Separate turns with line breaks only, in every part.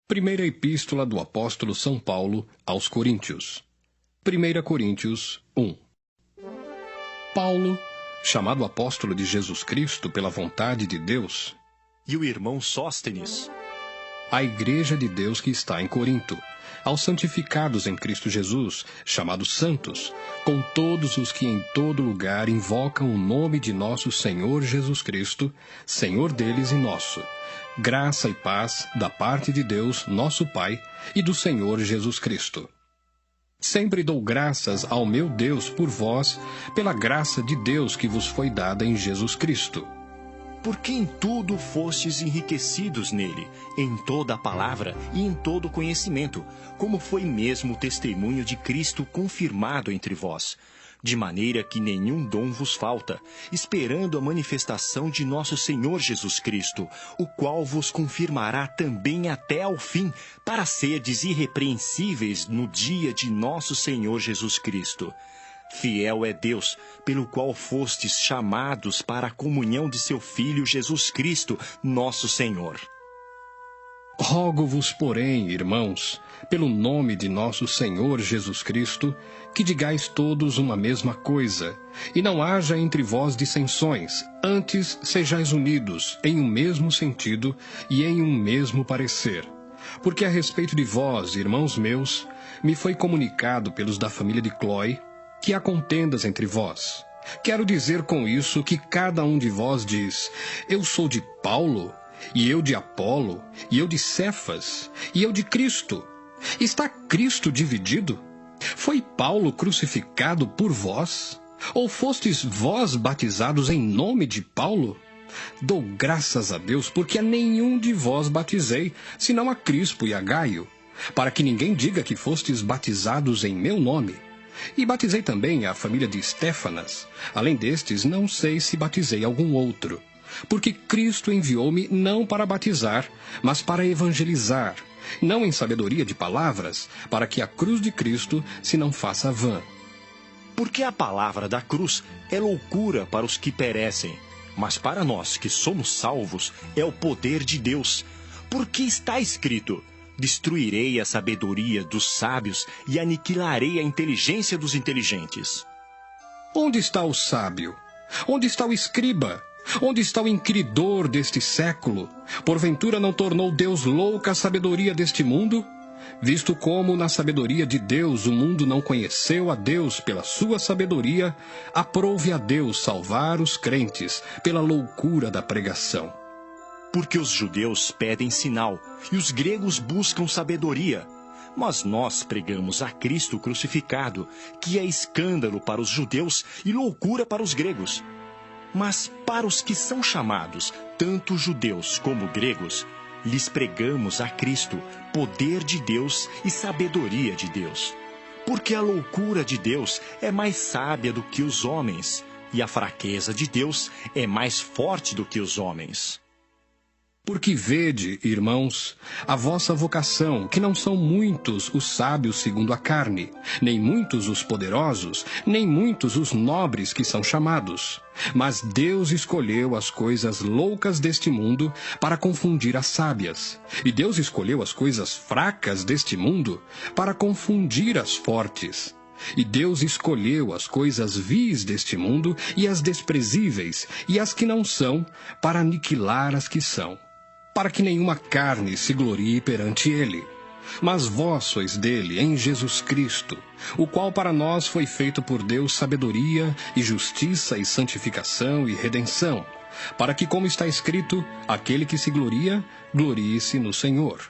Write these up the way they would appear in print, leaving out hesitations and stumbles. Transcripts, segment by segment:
Primeira Epístola do Apóstolo São Paulo aos Coríntios. 1 Coríntios 1. Paulo, chamado apóstolo de Jesus Cristo pela vontade de Deus,
e o irmão Sóstenes,
à igreja de Deus que está em Corinto, aos santificados em Cristo Jesus, chamados santos, com todos os que em todo lugar invocam o nome de nosso Senhor Jesus Cristo, Senhor deles e nosso. Graça e paz da parte de Deus, nosso Pai, e do Senhor Jesus Cristo. Sempre dou graças ao meu Deus por vós, pela graça de Deus que vos foi dada em Jesus Cristo.
porque em tudo fostes enriquecidos nele, em toda a palavra e em todo o conhecimento, como foi mesmo o testemunho de Cristo confirmado entre vós, de maneira que nenhum dom vos falta, esperando a manifestação de nosso Senhor Jesus Cristo, o qual vos confirmará também até ao fim, para serdes irrepreensíveis no dia de nosso Senhor Jesus Cristo. Fiel é Deus, pelo qual fostes chamados para a comunhão de seu Filho Jesus Cristo, nosso Senhor.
Rogo-vos, porém, irmãos, pelo nome de nosso Senhor Jesus Cristo, que digais todos uma mesma coisa, e não haja entre vós dissensões, antes sejais unidos em um mesmo sentido e em um mesmo parecer. Porque a respeito de vós, irmãos meus, me foi comunicado pelos da família de Cloé, que há contendas entre vós. Quero dizer com isso que cada um de vós diz: eu sou de Paulo, e eu de Apolo, e eu de Cefas, e eu de Cristo. Está Cristo dividido? Foi Paulo crucificado por vós? Ou fostes vós batizados em nome de Paulo? Dou graças a Deus, porque a nenhum de vós batizei, senão a Crispo e a Gaio, para que ninguém diga que fostes batizados em meu nome. E batizei também a família de Estéfanas. Além destes, não sei se batizei algum outro. Porque Cristo enviou-me não para batizar, mas para evangelizar, não em sabedoria de palavras, para que a cruz de Cristo se não faça vã.
Porque a palavra da cruz é loucura para os que perecem, mas para nós que somos salvos é o poder de Deus. Porque está escrito: destruirei a sabedoria dos sábios e aniquilarei a inteligência dos inteligentes.
Onde está o sábio? Onde está o escriba? Onde está o inquiridor deste século? Porventura não tornou Deus louca a sabedoria deste mundo? Visto como na sabedoria de Deus o mundo não conheceu a Deus pela sua sabedoria, aprouve a Deus salvar os crentes pela loucura da pregação.
Porque os judeus pedem sinal e os gregos buscam sabedoria. Mas nós pregamos a Cristo crucificado, que é escândalo para os judeus e loucura para os gregos. Mas para os que são chamados, tanto judeus como gregos, lhes pregamos a Cristo, poder de Deus e sabedoria de Deus. Porque a loucura de Deus é mais sábia do que os homens, e a fraqueza de Deus é mais forte do que os homens.
Porque vede, irmãos, a vossa vocação, que não são muitos os sábios segundo a carne, nem muitos os poderosos, nem muitos os nobres que são chamados. Mas Deus escolheu as coisas loucas deste mundo para confundir as sábias. E Deus escolheu as coisas fracas deste mundo para confundir as fortes. E Deus escolheu as coisas vis deste mundo e as desprezíveis, e as que não são, para aniquilar as que são, para que nenhuma carne se glorie perante ele. Mas vós sois dele em Jesus Cristo, o qual para nós foi feito por Deus sabedoria e justiça e santificação e redenção, para que, como está escrito, aquele que se gloria, glorie-se no Senhor.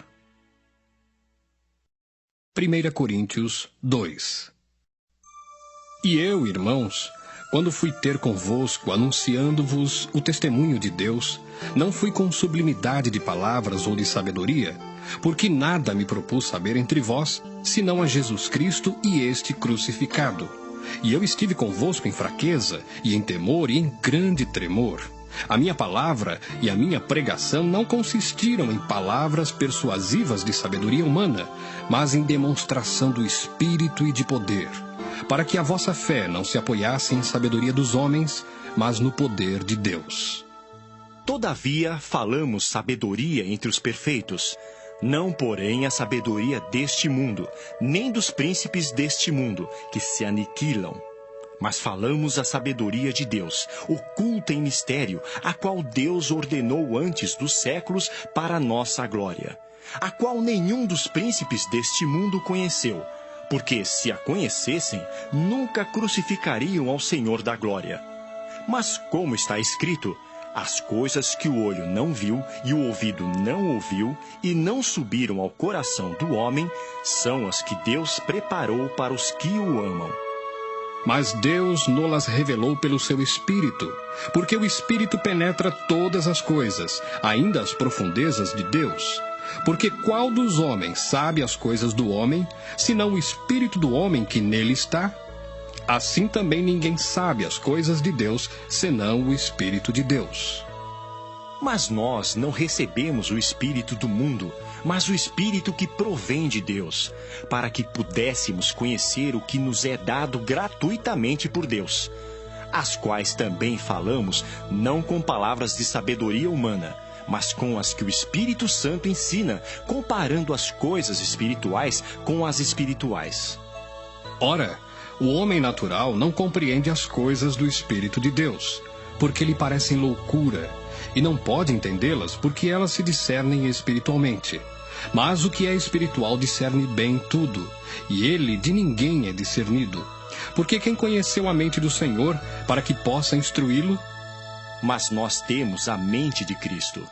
1 Coríntios 2. E eu, irmãos, quando fui ter convosco, anunciando-vos o testemunho de Deus, não fui com sublimidade de palavras ou de sabedoria, porque nada me propus saber entre vós, senão a Jesus Cristo e este crucificado. E eu estive convosco em fraqueza, e em temor, e em grande tremor. A minha palavra e a minha pregação não consistiram em palavras persuasivas de sabedoria humana, mas em demonstração do Espírito e de poder, para que a vossa fé não se apoiasse em sabedoria dos homens, mas no poder de Deus.
Todavia falamos sabedoria entre os perfeitos, Não, porém, a sabedoria deste mundo, nem dos príncipes deste mundo, que se aniquilam. Mas falamos a sabedoria de Deus, oculta em mistério, a qual Deus ordenou antes dos séculos para a nossa glória, a qual nenhum dos príncipes deste mundo conheceu, porque, se a conhecessem, nunca crucificariam ao Senhor da glória. Mas, como está escrito, as coisas que o olho não viu e o ouvido não ouviu e não subiram ao coração do homem, são as que Deus preparou para os que o amam.
Mas Deus nolas revelou pelo seu Espírito, porque o Espírito penetra todas as coisas, ainda as profundezas de Deus. Porque qual dos homens sabe as coisas do homem, senão o Espírito do homem que nele está? Assim também ninguém sabe as coisas de Deus, senão o Espírito de Deus.
Mas nós não recebemos o Espírito do mundo, mas o Espírito que provém de Deus, para que pudéssemos conhecer o que nos é dado gratuitamente por Deus, as quais também falamos, não com palavras de sabedoria humana, mas com as que o Espírito Santo ensina, comparando as coisas espirituais com as espirituais.
Ora, o homem natural não compreende as coisas do Espírito de Deus, porque lhe parecem loucura, e não pode entendê-las porque elas se discernem espiritualmente. Mas o que é espiritual discerne bem tudo, e ele de ninguém é discernido. Porque quem conheceu a mente do Senhor para que possa instruí-lo?
Mas nós temos a mente de Cristo.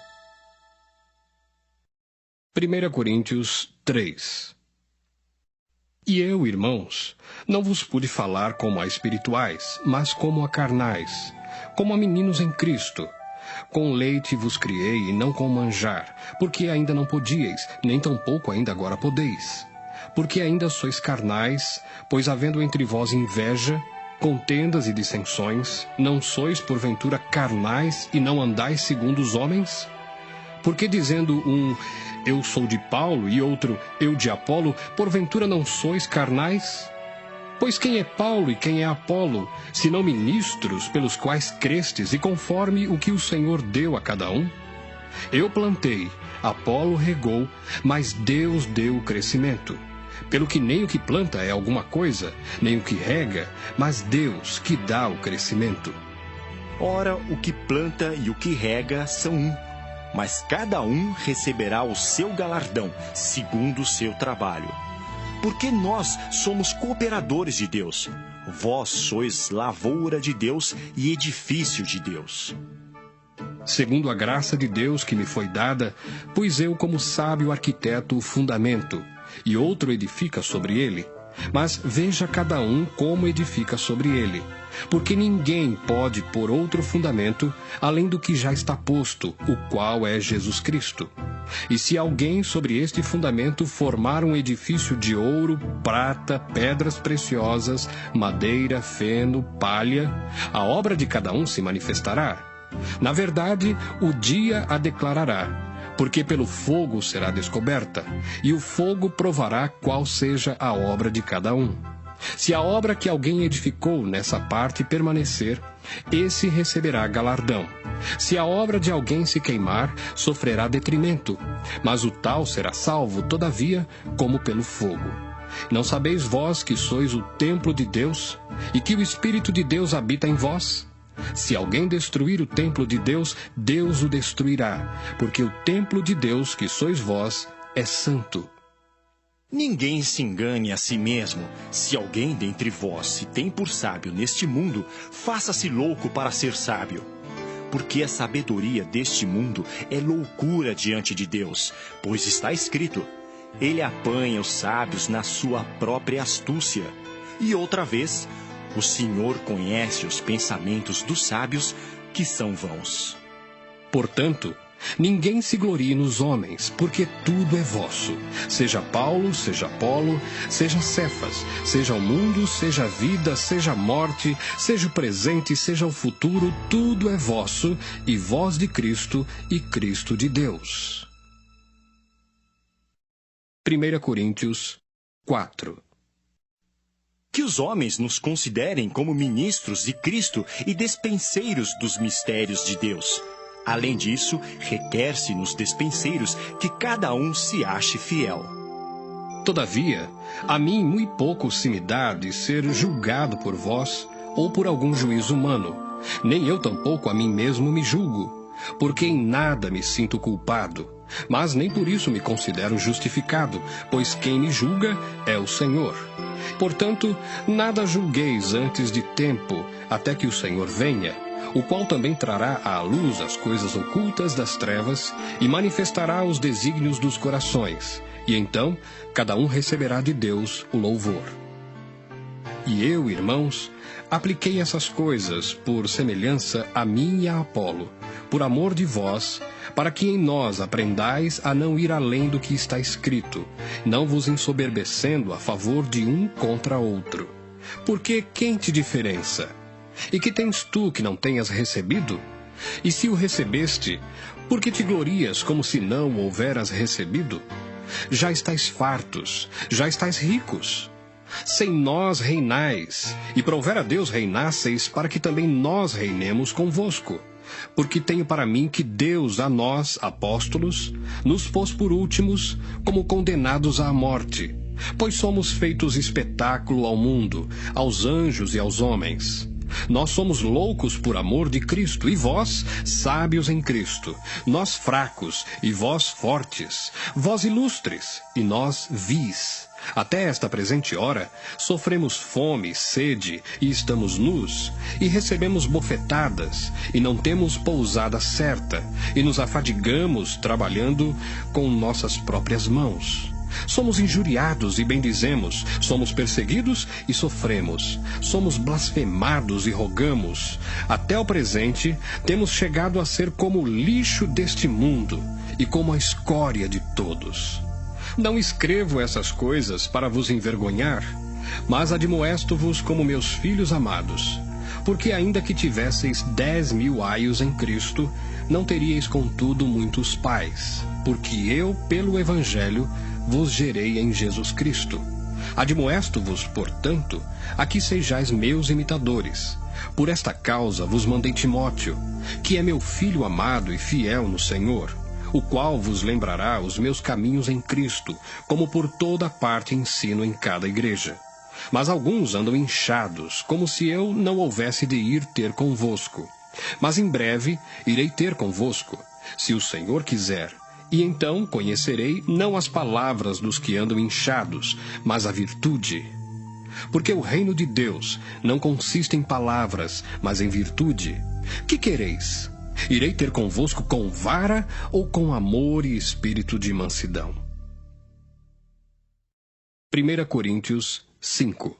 1 Coríntios 3. E eu, irmãos, não vos pude falar como a espirituais, mas como a carnais, como a meninos em Cristo. Com leite vos criei e não com manjar, porque ainda não podíeis, nem tampouco ainda agora podeis. Porque ainda sois carnais, pois havendo entre vós inveja, contendas e dissensões, não sois porventura carnais e não andais segundo os homens? Porque dizendo um, eu sou de Paulo, e outro, eu de Apolo, porventura não sois carnais? Pois quem é Paulo e quem é Apolo, senão ministros pelos quais crestes e conforme o que o Senhor deu a cada um? Eu plantei, Apolo regou, mas Deus deu o crescimento. Pelo que nem o que planta é alguma coisa, nem o que rega, mas Deus que dá o crescimento.
Ora, o que planta e o que rega são um, mas cada um receberá o seu galardão, segundo o seu trabalho. Porque nós somos cooperadores de Deus. Vós sois lavoura de Deus e edifício de Deus.
Segundo a graça de Deus que me foi dada, pus eu como sábio arquiteto o fundamento, e outro edifica sobre ele. Mas veja cada um como edifica sobre ele. Porque ninguém pode pôr outro fundamento, além do que já está posto, o qual é Jesus Cristo. E se alguém sobre este fundamento formar um edifício de ouro, prata, pedras preciosas, madeira, feno, palha, a obra de cada um se manifestará. Na verdade, o dia a declarará, porque pelo fogo será descoberta, e o fogo provará qual seja a obra de cada um. Se a obra que alguém edificou nessa parte permanecer, esse receberá galardão. Se a obra de alguém se queimar, sofrerá detrimento, mas o tal será salvo, todavia, como pelo fogo. Não sabeis vós que sois o templo de Deus, e que o Espírito de Deus habita em vós? Se alguém destruir o templo de Deus, Deus o destruirá, porque o templo de Deus, que sois vós, é santo.
Ninguém se engane a si mesmo. Se alguém dentre vós se tem por sábio neste mundo, faça-se louco para ser sábio. Porque a sabedoria deste mundo é loucura diante de Deus, pois está escrito, ele apanha os sábios na sua própria astúcia. E outra vez, o Senhor conhece os pensamentos dos sábios, que são vãos.
Portanto, ninguém se glorie nos homens, porque tudo é vosso. Seja Paulo, seja Apolo, seja Cefas, seja o mundo, seja a vida, seja a morte, seja o presente, seja o futuro, tudo é vosso, e vós de Cristo, e Cristo de Deus. 1 Coríntios 4.
Que os homens nos considerem como ministros de Cristo e despenseiros dos mistérios de Deus. Além disso, requer-se nos despenseiros que cada um se ache fiel.
Todavia, a mim muito pouco se me dá de ser julgado por vós ou por algum juízo humano, nem eu tampouco a mim mesmo me julgo, porque em nada me sinto culpado, mas nem por isso me considero justificado, pois quem me julga é o Senhor. Portanto, nada julgueis antes de tempo, até que o Senhor venha, o qual também trará à luz as coisas ocultas das trevas e manifestará os desígnios dos corações, e então cada um receberá de Deus o louvor. E eu, irmãos, apliquei essas coisas por semelhança a mim e a Apolo, por amor de vós, para que em nós aprendais a não ir além do que está escrito, não vos ensoberbecendo a favor de um contra outro. Porque quem te diferença? E que tens tu que não tenhas recebido? E se o recebeste, por que te glorias como se não o houveras recebido? Já estáis fartos, já estáis ricos. Sem nós reinais, e prover a Deus reinasseis, para que também nós reinemos convosco. Porque tenho para mim que Deus a nós, apóstolos, nos pôs por últimos, como condenados à morte, pois somos feitos espetáculo ao mundo, aos anjos e aos homens. Nós somos loucos por amor de Cristo, e vós, sábios em Cristo. Nós fracos, e vós fortes. Vós ilustres, e nós vis. Até esta presente hora, sofremos fome, sede, e estamos nus, e recebemos bofetadas, e não temos pousada certa, e nos afadigamos trabalhando com nossas próprias mãos. Somos injuriados e bendizemos, somos perseguidos e sofremos, somos blasfemados e rogamos. Até o presente, temos chegado a ser como o lixo deste mundo e como a escória de todos. Não escrevo essas coisas para vos envergonhar, mas admoesto-vos como meus filhos amados. Porque ainda que tivesseis 10.000 aios em Cristo, não teríeis contudo muitos pais, porque eu, pelo Evangelho, vos gerei em Jesus Cristo. Admoesto-vos, portanto, a que sejais meus imitadores. Por esta causa vos mandei Timóteo, que é meu filho amado e fiel no Senhor, o qual vos lembrará os meus caminhos em Cristo, como por toda parte ensino em cada igreja. Mas alguns andam inchados, como se eu não houvesse de ir ter convosco. Mas em breve irei ter convosco, se o Senhor quiser. E então conhecerei não as palavras dos que andam inchados, mas a virtude. Porque o reino de Deus não consiste em palavras, mas em virtude. Que quereis? Irei ter convosco com vara ou com amor e espírito de mansidão? 1 Coríntios 5.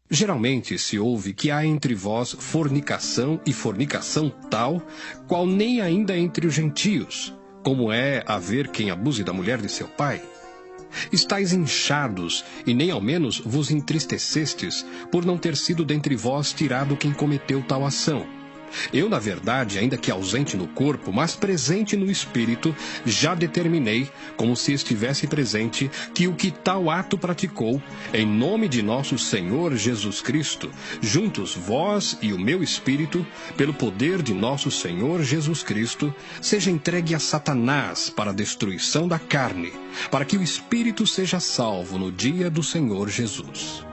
Geralmente se ouve que há entre vós fornicação e fornicação tal, qual nem ainda entre os gentios, como é haver quem abuse da mulher de seu pai. Estais inchados, e nem ao menos vos entristecestes, por não ter sido dentre vós tirado quem cometeu tal ação. Eu, na verdade, ainda que ausente no corpo, mas presente no espírito, já determinei, como se estivesse presente, que o que tal ato praticou, em nome de nosso Senhor Jesus Cristo, juntos vós e o meu espírito, pelo poder de nosso Senhor Jesus Cristo, seja entregue a Satanás para a destruição da carne, para que o espírito seja salvo no dia do Senhor Jesus.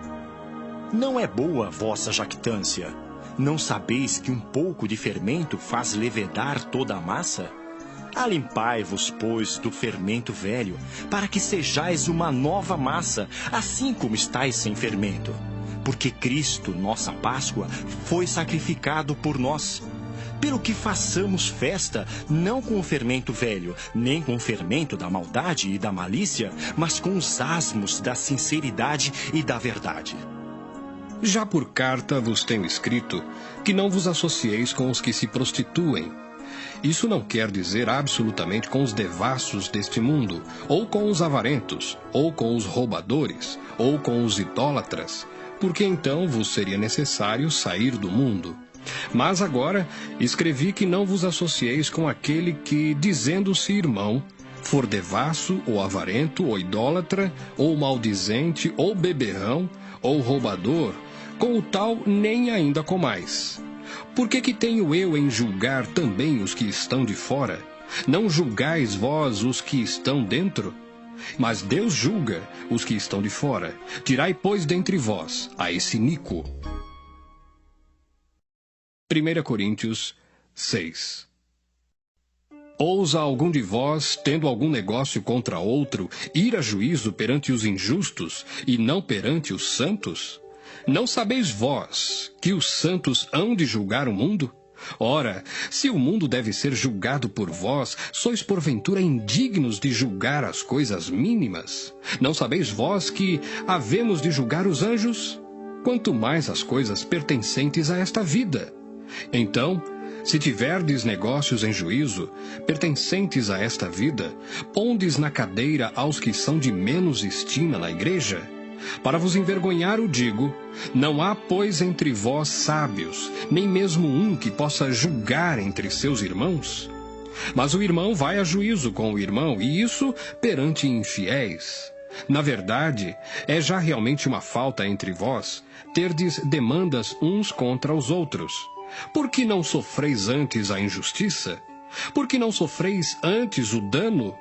Não é boa a vossa jactância. Não sabeis que um pouco de fermento faz levedar toda a massa? Alimpai-vos, pois, do fermento velho, para que sejais uma nova massa, assim como estáis sem fermento. Porque Cristo, nossa Páscoa, foi sacrificado por nós. Pelo que façamos festa, não com o fermento velho, nem com o fermento da maldade e da malícia, mas com os asmos da sinceridade e da verdade.
Já por carta vos tenho escrito que não vos associeis com os que se prostituem. Isso não quer dizer absolutamente com os devassos deste mundo, ou com os avarentos, ou com os roubadores, ou com os idólatras, porque então vos seria necessário sair do mundo. Mas agora escrevi que não vos associeis com aquele que, dizendo-se irmão, for devasso, ou avarento, ou idólatra, ou maldizente, ou beberrão, ou roubador, com o tal nem ainda comais. Por que tenho eu em julgar também os que estão de fora? Não julgais vós os que estão dentro? Mas Deus julga os que estão de fora. Tirai, pois, dentre vós a esse iníquo. 1 Coríntios 6. Ousa algum de vós, tendo algum negócio contra outro, ir a juízo perante os injustos e não perante os santos? Não sabeis vós que os santos hão de julgar o mundo? Ora, se o mundo deve ser julgado por vós, sois porventura indignos de julgar as coisas mínimas? Não sabeis vós que havemos de julgar os anjos? Quanto mais as coisas pertencentes a esta vida. Então, se tiverdes negócios em juízo, pertencentes a esta vida, pondes na cadeira aos que são de menos estima na igreja? Para vos envergonhar o digo, não há, pois, entre vós sábios, nem mesmo um que possa julgar entre seus irmãos? Mas o irmão vai a juízo com o irmão, e isso perante infiéis. Na verdade, é já realmente uma falta entre vós, terdes demandas uns contra os outros. Por que não sofreis antes a injustiça? Por que não sofreis antes o dano?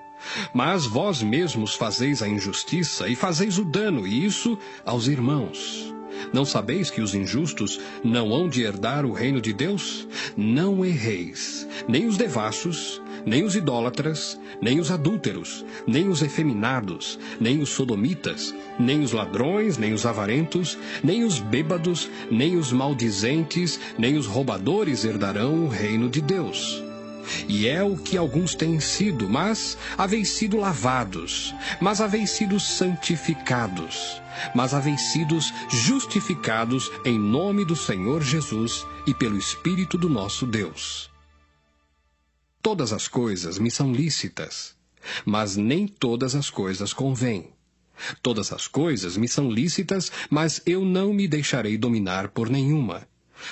Mas vós mesmos fazeis a injustiça e fazeis o dano, e isso aos irmãos. Não sabeis que os injustos não hão de herdar o reino de Deus? Não erreis, nem os devassos, nem os idólatras, nem os adúlteros, nem os efeminados, nem os sodomitas, nem os ladrões, nem os avarentos, nem os bêbados, nem os maldizentes, nem os roubadores herdarão o reino de Deus. E é o que alguns têm sido, mas haveis sido lavados, mas haveis sido santificados, mas haveis sido justificados em nome do Senhor Jesus e pelo Espírito do nosso Deus. Todas as coisas me são lícitas, mas nem todas as coisas convêm. Todas as coisas me são lícitas, mas eu não me deixarei dominar por nenhuma.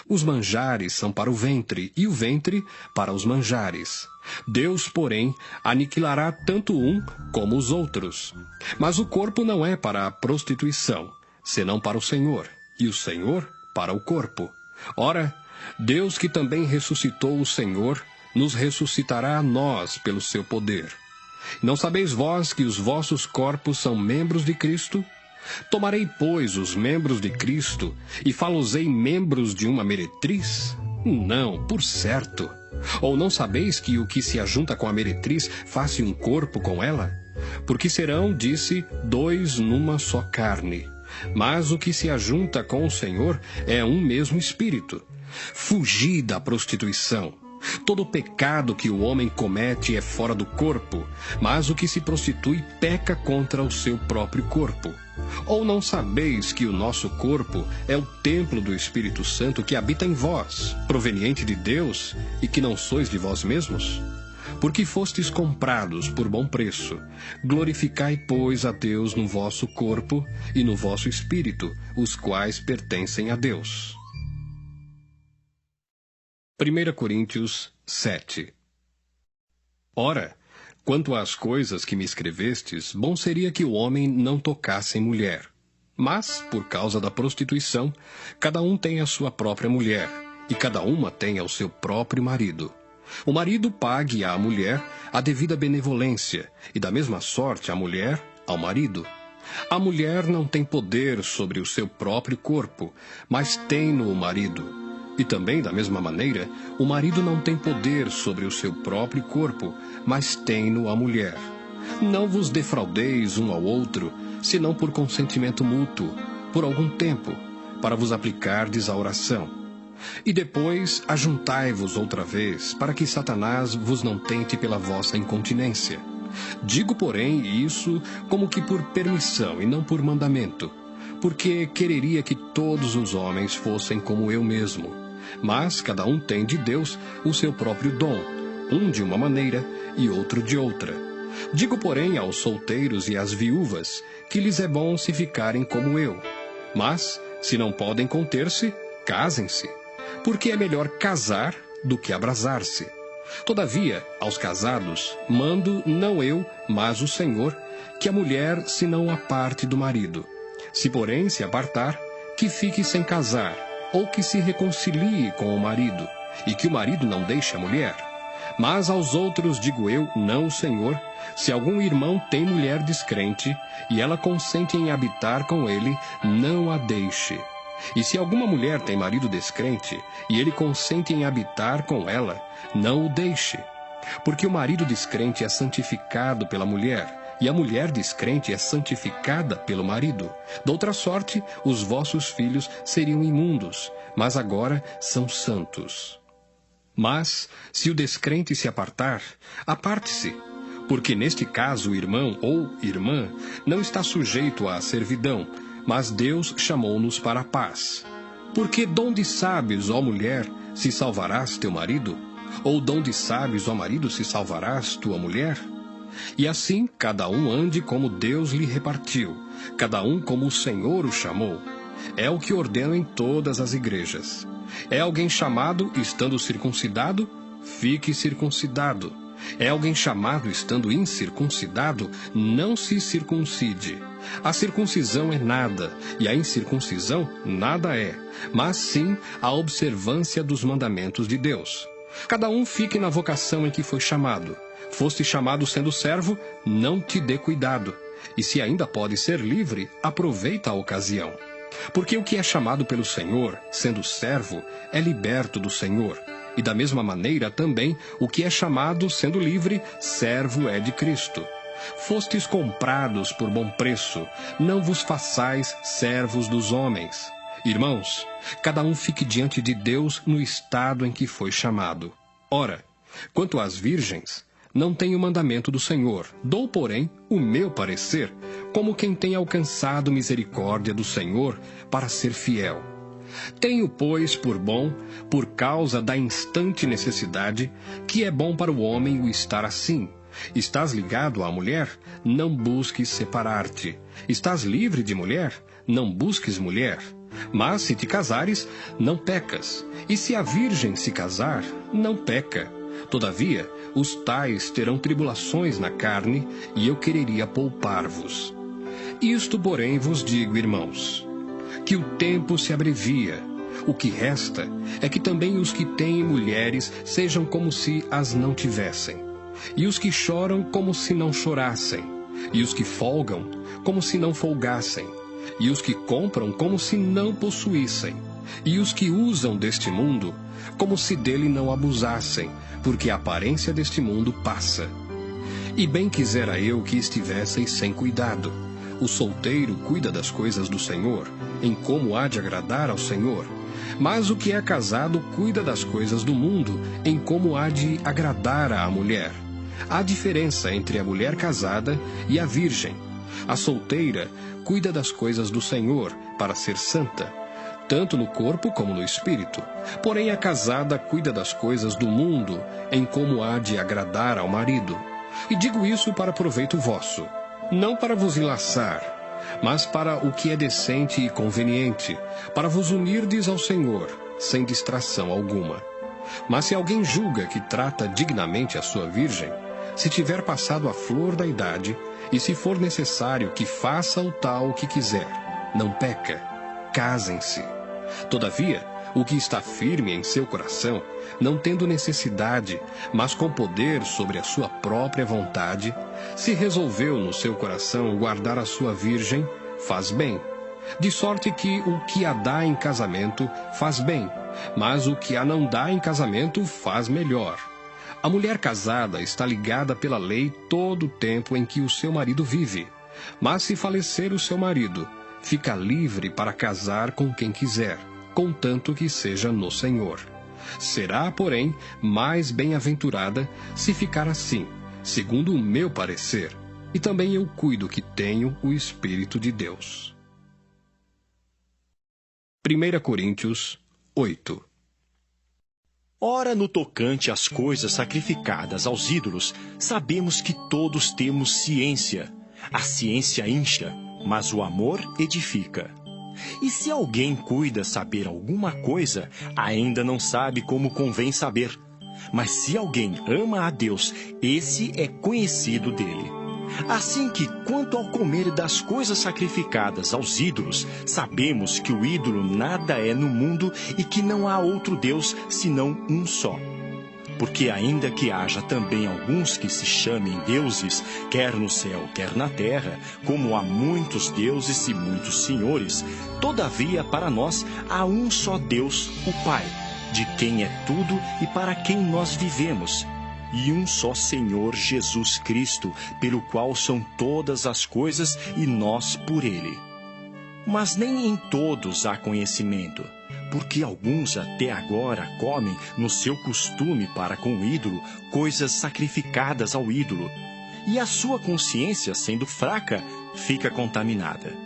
Os manjares são para o ventre, e o ventre para os manjares. Deus, porém, aniquilará tanto um como os outros. Mas o corpo não é para a prostituição, senão para o Senhor, e o Senhor para o corpo. Ora, Deus, que também ressuscitou o Senhor, nos ressuscitará a nós pelo seu poder. Não sabeis vós que os vossos corpos são membros de Cristo? Tomarei, pois, os membros de Cristo e fá-los-ei membros de uma meretriz? Não, por certo. Ou não sabeis que o que se ajunta com a meretriz faz-se um corpo com ela? Porque serão, disse, dois numa só carne. Mas o que se ajunta com o Senhor é um mesmo espírito. Fugi da prostituição. Todo pecado que o homem comete é fora do corpo, mas o que se prostitui peca contra o seu próprio corpo. Ou não sabeis que o nosso corpo é o templo do Espírito Santo que habita em vós, proveniente de Deus, e que não sois de vós mesmos? Porque fostes comprados por bom preço. Glorificai, pois, a Deus no vosso corpo e no vosso espírito, os quais pertencem a Deus. 1 Coríntios 7. Ora, quanto às coisas que me escrevestes, bom seria que o homem não tocasse em mulher. Mas, por causa da prostituição, cada um tem a sua própria mulher, e cada uma tem ao seu próprio marido. O marido pague à mulher a devida benevolência, e da mesma sorte a mulher ao marido. A mulher não tem poder sobre o seu próprio corpo, mas tem-no o marido. E também, da mesma maneira, o marido não tem poder sobre o seu próprio corpo, mas tem-no a mulher. Não vos defraudeis um ao outro, senão por consentimento mútuo, por algum tempo, para vos aplicardes à oração. E depois ajuntai-vos outra vez, para que Satanás vos não tente pela vossa incontinência. Digo, porém, isso como que por permissão e não por mandamento, porque quereria que todos os homens fossem como eu mesmo. Mas cada um tem de Deus o seu próprio dom, um de uma maneira e outro de outra. Digo, porém, aos solteiros e às viúvas, que lhes é bom se ficarem como eu. Mas, se não podem conter-se, casem-se, porque é melhor casar do que abrasar-se. Todavia, aos casados, mando não eu, mas o Senhor, que a mulher se não aparte do marido. Se, porém, se apartar, que fique sem casar, ou que se reconcilie com o marido, e que o marido não deixe a mulher. Mas aos outros digo eu, não o Senhor, se algum irmão tem mulher descrente, e ela consente em habitar com ele, não a deixe. E se alguma mulher tem marido descrente, e ele consente em habitar com ela, não o deixe. Porque o marido descrente é santificado pela mulher, e a mulher descrente é santificada pelo marido. Doutra sorte, os vossos filhos seriam imundos, mas agora são santos. Mas, se o descrente se apartar, aparte-se, porque neste caso o irmão ou irmã não está sujeito à servidão, mas Deus chamou-nos para a paz. Porque donde sabes, ó mulher, se salvarás teu marido? Ou donde sabes, ó marido, se salvarás tua mulher? E assim, cada um ande como Deus lhe repartiu, cada um como o Senhor o chamou. É o que ordeno em todas as igrejas. É alguém chamado estando circuncidado? Fique circuncidado. É alguém chamado estando incircuncidado? Não se circuncide. A circuncisão é nada, e a incircuncisão nada é, mas sim a observância dos mandamentos de Deus. Cada um fique na vocação em que foi chamado. Foste chamado sendo servo, não te dê cuidado. E se ainda pode ser livre, aproveita a ocasião. Porque o que é chamado pelo Senhor, sendo servo, é liberto do Senhor. E da mesma maneira também, o que é chamado, sendo livre, servo é de Cristo. Fostes comprados por bom preço, não vos façais servos dos homens. Irmãos, cada um fique diante de Deus no estado em que foi chamado. Ora, quanto às virgens, não tenho mandamento do Senhor, dou, porém, o meu parecer, como quem tem alcançado misericórdia do Senhor para ser fiel. Tenho, pois, por bom, por causa da instante necessidade, que é bom para o homem o estar assim. Estás ligado à mulher? Não busques separar-te. Estás livre de mulher? Não busques mulher. Mas se te casares, não pecas. E se a virgem se casar, não peca. Todavia, os tais terão tribulações na carne, e eu quereria poupar-vos. Isto, porém, vos digo, irmãos, que o tempo se abrevia. O que resta é que também os que têm mulheres sejam como se as não tivessem, e os que choram como se não chorassem, e os que folgam como se não folgassem, e os que compram como se não possuíssem, e os que usam deste mundo como se dele não abusassem, porque a aparência deste mundo passa. E bem quisera eu que estivesseis sem cuidado. O solteiro cuida das coisas do Senhor, em como há de agradar ao Senhor. Mas o que é casado cuida das coisas do mundo, em como há de agradar à mulher. Há diferença entre a mulher casada e a virgem. A solteira cuida das coisas do Senhor, para ser santa, tanto no corpo como no espírito. Porém a casada cuida das coisas do mundo, em como há de agradar ao marido. E digo isso para proveito vosso, não para vos enlaçar, mas para o que é decente e conveniente, para vos unirdes ao Senhor, sem distração alguma. Mas se alguém julga que trata dignamente a sua virgem, se tiver passado a flor da idade, e se for necessário que faça o tal que quiser, não peca, casem-se. Todavia, o que está firme em seu coração, não tendo necessidade, mas com poder sobre a sua própria vontade, se resolveu no seu coração guardar a sua virgem, faz bem. De sorte que o que a dá em casamento faz bem, mas o que a não dá em casamento faz melhor. A mulher casada está ligada pela lei todo o tempo em que o seu marido vive. Mas se falecer o seu marido, fica livre para casar com quem quiser, contanto que seja no Senhor. Será, porém, mais bem-aventurada se ficar assim, segundo o meu parecer, e também eu cuido que tenho o Espírito de Deus. 1 Coríntios 8.
Ora, no tocante às coisas sacrificadas aos ídolos, sabemos que todos temos ciência. A ciência incha, mas o amor edifica. E se alguém cuida saber alguma coisa, ainda não sabe como convém saber. Mas se alguém ama a Deus, esse é conhecido dele. Assim que, quanto ao comer das coisas sacrificadas aos ídolos, sabemos que o ídolo nada é no mundo e que não há outro Deus senão um só. Porque ainda que haja também alguns que se chamem deuses, quer no céu, quer na terra, como há muitos deuses e muitos senhores, todavia para nós há um só Deus, o Pai, de quem é tudo e para quem nós vivemos, e um só Senhor Jesus Cristo, pelo qual são todas as coisas e nós por Ele. Mas nem em todos há conhecimento, porque alguns até agora comem no seu costume para com o ídolo coisas sacrificadas ao ídolo, e a sua consciência, sendo fraca, fica contaminada.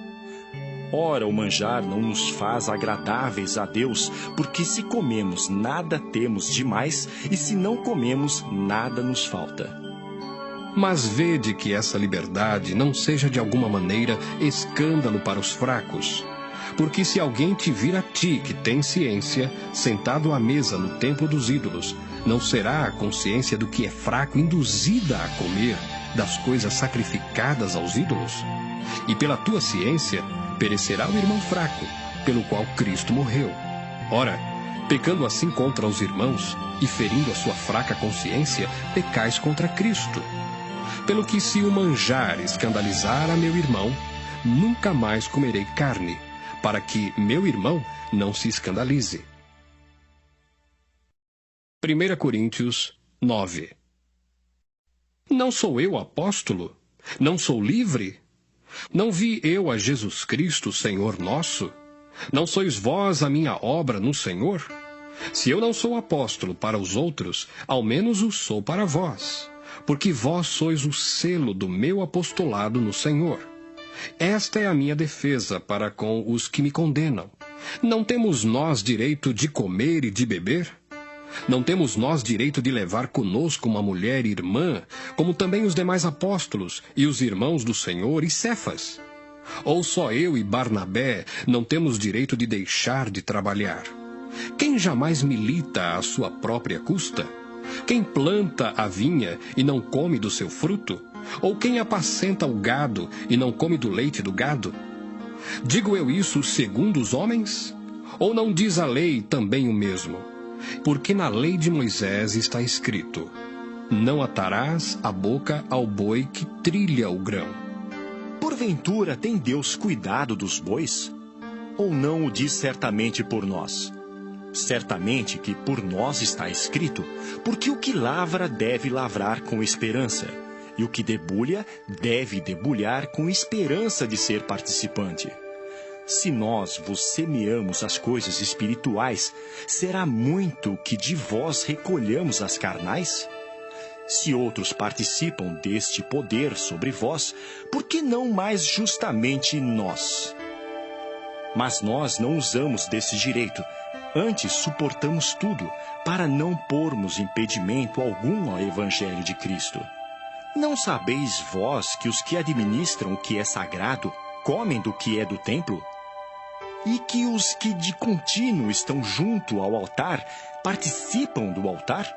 Ora, o manjar não nos faz agradáveis a Deus, porque se comemos nada temos demais, e se não comemos nada nos falta.
Mas vede que essa liberdade não seja de alguma maneira escândalo para os fracos. Porque se alguém te vir a ti, que tem ciência, sentado à mesa no templo dos ídolos, não será a consciência do que é fraco induzida a comer das coisas sacrificadas aos ídolos? E pela tua ciência perecerá o irmão fraco, pelo qual Cristo morreu. Ora, pecando assim contra os irmãos, e ferindo a sua fraca consciência, pecais contra Cristo. Pelo que se o manjar escandalizar a meu irmão, nunca mais comerei carne, para que meu irmão não se escandalize. 1 Coríntios 9. Não sou eu apóstolo? Não sou livre? Não vi eu a Jesus Cristo, Senhor nosso? Não sois vós a minha obra no Senhor? Se eu não sou apóstolo para os outros, ao menos o sou para vós, porque vós sois o selo do meu apostolado no Senhor. Esta é a minha defesa para com os que me condenam. Não temos nós direito de comer e de beber? Não temos nós direito de levar conosco uma mulher irmã, como também os demais apóstolos e os irmãos do Senhor e Cefas? Ou só eu e Barnabé não temos direito de deixar de trabalhar? Quem jamais milita à sua própria custa? Quem planta a vinha e não come do seu fruto? Ou quem apacenta o gado e não come do leite do gado? Digo eu isso segundo os homens? Ou não diz a lei também o mesmo? Porque na lei de Moisés está escrito: não atarás a boca ao boi que trilha o grão.
Porventura tem Deus cuidado dos bois? Ou não o diz certamente por nós? Certamente que por nós está escrito, porque o que lavra deve lavrar com esperança, e o que debulha deve debulhar com esperança de ser participante. Se nós vos semeamos as coisas espirituais, será muito que de vós recolhamos as carnais? Se outros participam deste poder sobre vós, por que não mais justamente nós? Mas nós não usamos desse direito. Antes suportamos tudo, para não pormos impedimento algum ao Evangelho de Cristo. Não sabeis vós que os que administram o que é sagrado comem do que é do templo? E que os que de contínuo estão junto ao altar participam do altar?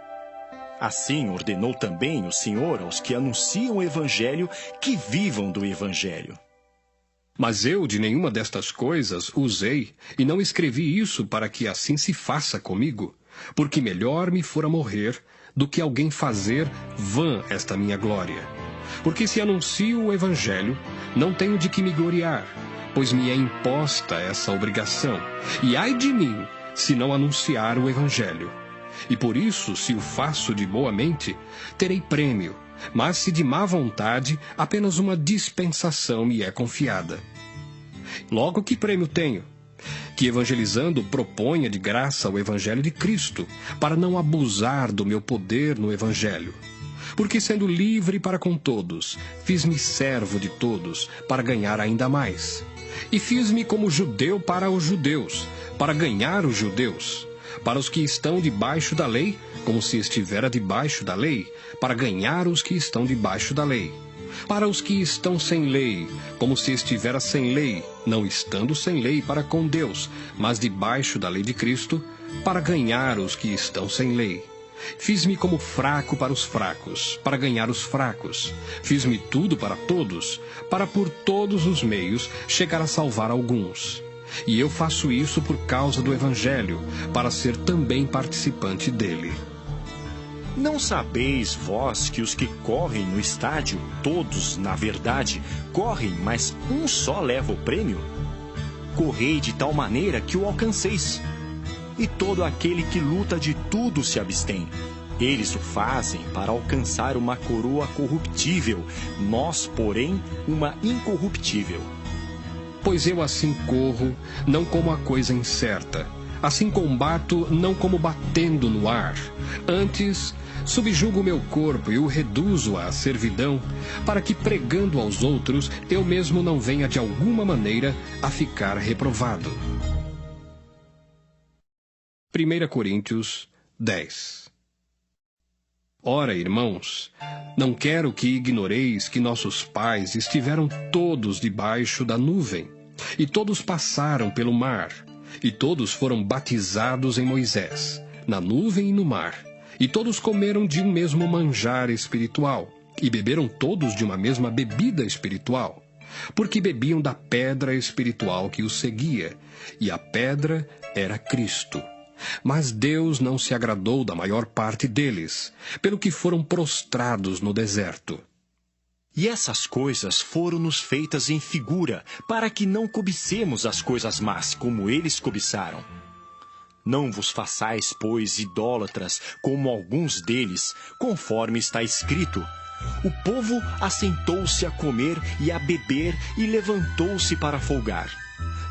Assim ordenou também o Senhor aos que anunciam o Evangelho que vivam do Evangelho.
Mas eu de nenhuma destas coisas usei, e não escrevi isso para que assim se faça comigo, porque melhor me fora morrer do que alguém fazer vã esta minha glória. Porque se anuncio o Evangelho, não tenho de que me gloriar, pois me é imposta essa obrigação, e ai de mim, se não anunciar o Evangelho. E por isso, se o faço de boa mente, terei prêmio, mas se de má vontade, apenas uma dispensação me é confiada. Logo, que prêmio tenho? Que evangelizando proponha de graça o Evangelho de Cristo, para não abusar do meu poder no Evangelho. Porque sendo livre para com todos, fiz-me servo de todos, para ganhar ainda mais. E fiz-me como judeu para os judeus, para ganhar os judeus. Para os que estão debaixo da lei, como se estivera debaixo da lei, para ganhar os que estão debaixo da lei. Para os que estão sem lei, como se estivera sem lei, não estando sem lei para com Deus, mas debaixo da lei de Cristo, para ganhar os que estão sem lei. Fiz-me como fraco para os fracos, para ganhar os fracos. Fiz-me tudo para todos, para por todos os meios chegar a salvar alguns. E eu faço isso por causa do Evangelho, para ser também participante dele.
Não sabeis vós que os que correm no estádio, todos, na verdade, correm, mas um só leva o prêmio? Correi de tal maneira que o alcanceis. E todo aquele que luta de tudo se abstém. Eles o fazem para alcançar uma coroa corruptível, nós, porém, uma incorruptível.
Pois eu assim corro, não como a coisa incerta. Assim combato, não como batendo no ar. Antes, subjugo o meu corpo e o reduzo à servidão, para que, pregando aos outros, eu mesmo não venha de alguma maneira a ficar reprovado. 1 Coríntios 10. Ora, irmãos, não quero que ignoreis que nossos pais estiveram todos debaixo da nuvem, e todos passaram pelo mar, e todos foram batizados em Moisés, na nuvem e no mar, e todos comeram de um mesmo manjar espiritual, e beberam todos de uma mesma bebida espiritual, porque bebiam da pedra espiritual que os seguia, e a pedra era Cristo. Mas Deus não se agradou da maior parte deles, pelo que foram prostrados no deserto.
E essas coisas foram-nos feitas em figura, para que não cobicemos as coisas más, como eles cobiçaram. Não vos façais, pois, idólatras, como alguns deles, conforme está escrito: o povo assentou-se a comer e a beber e levantou-se para folgar.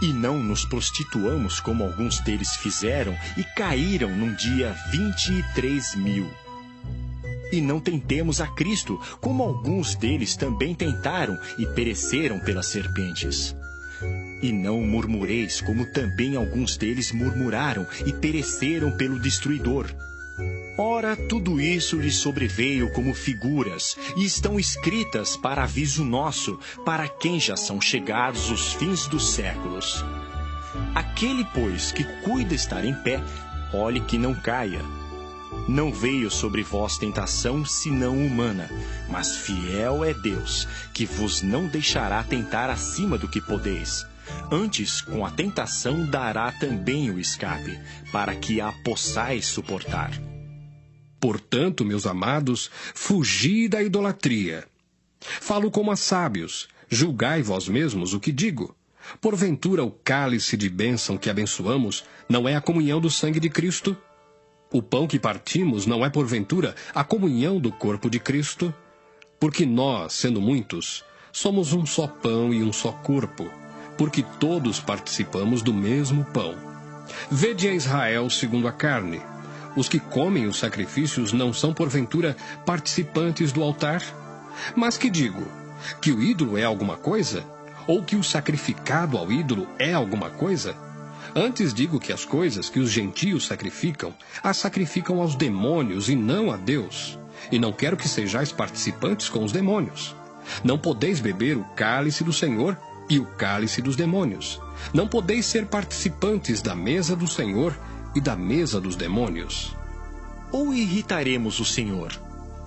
E não nos prostituamos, como alguns deles fizeram, e caíram num dia 23.000. E não tentemos a Cristo, como alguns deles também tentaram, e pereceram pelas serpentes. E não murmureis, como também alguns deles murmuraram, e pereceram pelo destruidor. Ora, tudo isso lhes sobreveio como figuras, e estão escritas para aviso nosso, para quem já são chegados os fins dos séculos. Aquele, pois, que cuida estar em pé, olhe que não caia. Não veio sobre vós tentação, senão humana, mas fiel é Deus, que vos não deixará tentar acima do que podeis. Antes, com a tentação, dará também o escape, para que a possais suportar.
Portanto, meus amados, fugi da idolatria. Falo como a sábios, julgai vós mesmos o que digo. Porventura o cálice de bênção que abençoamos não é a comunhão do sangue de Cristo? O pão que partimos não é porventura a comunhão do corpo de Cristo? Porque nós, sendo muitos, somos um só pão e um só corpo, porque todos participamos do mesmo pão. Vede a Israel segundo a carne. Os que comem os sacrifícios não são, porventura, participantes do altar? Mas que digo? Que o ídolo é alguma coisa? Ou que o sacrificado ao ídolo é alguma coisa? Antes digo que as coisas que os gentios sacrificam, as sacrificam aos demônios e não a Deus. E não quero que sejais participantes com os demônios. Não podeis beber o cálice do Senhor e o cálice dos demônios. Não podeis ser participantes da mesa do Senhor e da mesa dos demônios.
Ou irritaremos o Senhor?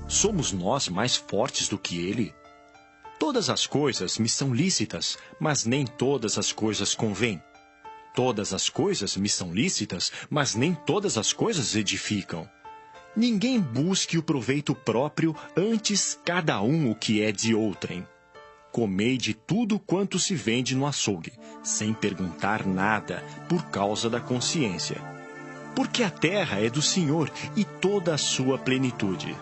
Somos nós mais fortes do que Ele? Todas as coisas me são lícitas, mas nem todas as coisas convêm. Todas as coisas me são lícitas, mas nem todas as coisas edificam. Ninguém busque o proveito próprio, antes cada um o que é de outrem. Comei de tudo quanto se vende no açougue, sem perguntar nada, por causa da consciência. Porque a terra é do Senhor e toda a sua plenitude.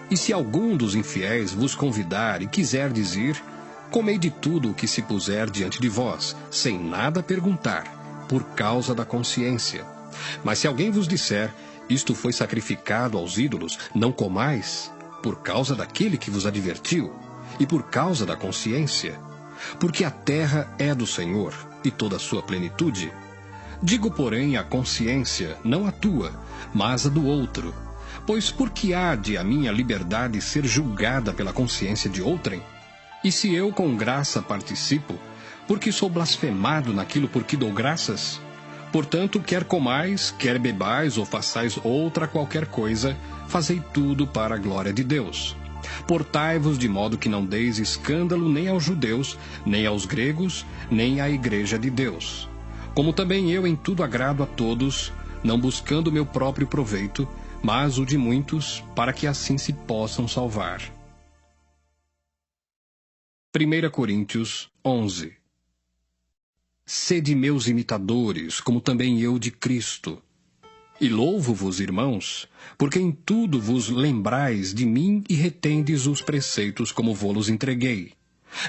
E se algum dos infiéis vos convidar e quiserdes ir, comei de tudo o que se puser diante de vós, sem nada perguntar, por causa da consciência. Mas se alguém vos disser, isto foi sacrificado aos ídolos, não comais, por causa daquele que vos advertiu, e por causa da consciência. Porque a terra é do Senhor, e toda a sua plenitude. Digo, porém, a consciência, não a tua, mas a do outro. Pois por que há de a minha liberdade ser julgada pela consciência de outrem? E se eu com graça participo, porque sou blasfemado naquilo por que dou graças? Portanto, quer comais, quer bebais ou façais outra qualquer coisa, fazei tudo para a glória de Deus. Portai-vos de modo que não deis escândalo nem aos judeus, nem aos gregos, nem à igreja de Deus. Como também eu em tudo agrado a todos, não buscando meu próprio proveito, mas o de muitos, para que assim se possam salvar. 1 Coríntios 11. Sede meus imitadores, como também eu de Cristo. E louvo-vos, irmãos, porque em tudo vos lembrais de mim e retendes os preceitos como vô-los entreguei.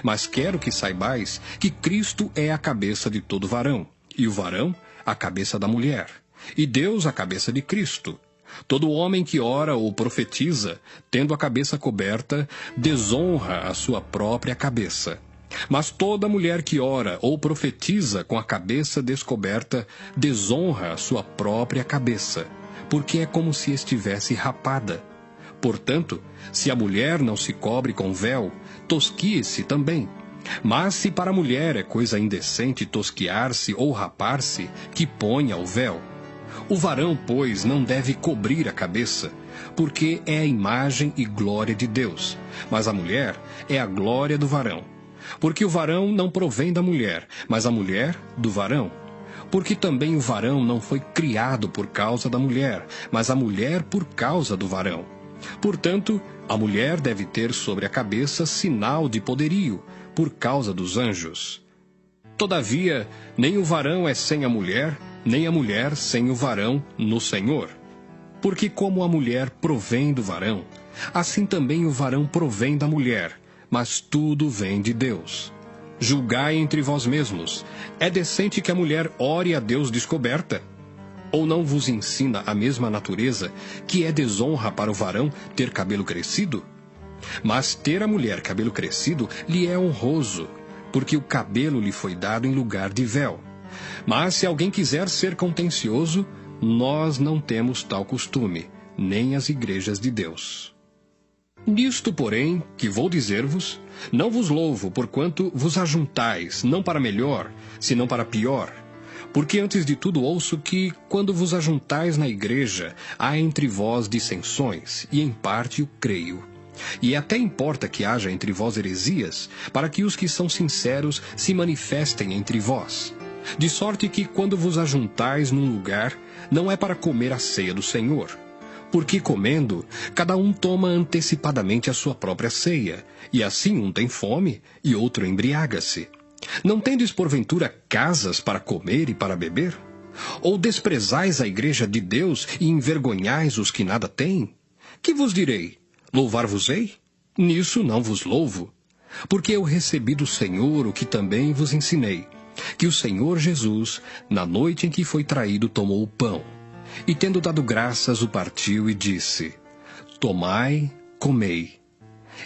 Mas quero que saibais que Cristo é a cabeça de todo varão, e o varão a cabeça da mulher, e Deus a cabeça de Cristo. Todo homem que ora ou profetiza, tendo a cabeça coberta, desonra a sua própria cabeça. Mas toda mulher que ora ou profetiza com a cabeça descoberta, desonra a sua própria cabeça, porque é como se estivesse rapada. Portanto, se a mulher não se cobre com véu, tosquie-se também. Mas se para a mulher é coisa indecente tosquiar-se ou rapar-se, que ponha o véu. O varão, pois, não deve cobrir a cabeça, porque é a imagem e glória de Deus, mas a mulher é a glória do varão. Porque o varão não provém da mulher, mas a mulher do varão. Porque também o varão não foi criado por causa da mulher, mas a mulher por causa do varão. Portanto, a mulher deve ter sobre a cabeça sinal de poderio, por causa dos anjos. Todavia, nem o varão é sem a mulher, nem a mulher sem o varão no Senhor. Porque como a mulher provém do varão, assim também o varão provém da mulher, mas tudo vem de Deus. Julgai entre vós mesmos. É decente que a mulher ore a Deus descoberta? Ou não vos ensina a mesma natureza que é desonra para o varão ter cabelo crescido? Mas ter a mulher cabelo crescido lhe é honroso, porque o cabelo lhe foi dado em lugar de véu. Mas se alguém quiser ser contencioso, nós não temos tal costume, nem as igrejas de Deus. Nisto, porém, que vou dizer-vos, não vos louvo, porquanto vos ajuntais, não para melhor, senão para pior. Porque antes de tudo ouço que, quando vos ajuntais na igreja, há entre vós dissensões, e em parte o creio. E até importa que haja entre vós heresias, para que os que são sinceros se manifestem entre vós. De sorte que, quando vos ajuntais num lugar, não é para comer a ceia do Senhor. Porque comendo, cada um toma antecipadamente a sua própria ceia, e assim um tem fome e outro embriaga-se. Não tendes porventura casas para comer e para beber? Ou desprezais a igreja de Deus e envergonhais os que nada têm? Que vos direi? Louvar-vos-ei? Nisso não vos louvo. Porque eu recebi do Senhor o que também vos ensinei, que o Senhor Jesus, na noite em que foi traído, tomou o pão. E tendo dado graças, o partiu e disse: Tomai, comei.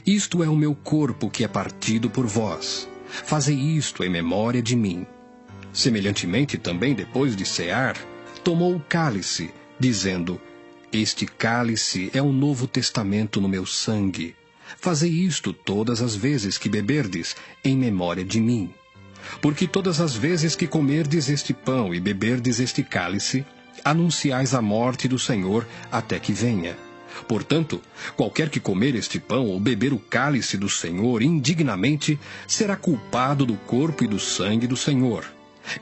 Isto é o meu corpo que é partido por vós. Fazei isto em memória de mim. Semelhantemente também, depois de cear, tomou o cálice, dizendo: Este cálice é o novo testamento no meu sangue. Fazei isto todas as vezes que beberdes, em memória de mim. Porque todas as vezes que comerdes este pão e beberdes este cálice, anunciais a morte do Senhor até que venha. Portanto, qualquer que comer este pão ou beber o cálice do Senhor indignamente, será culpado do corpo e do sangue do Senhor.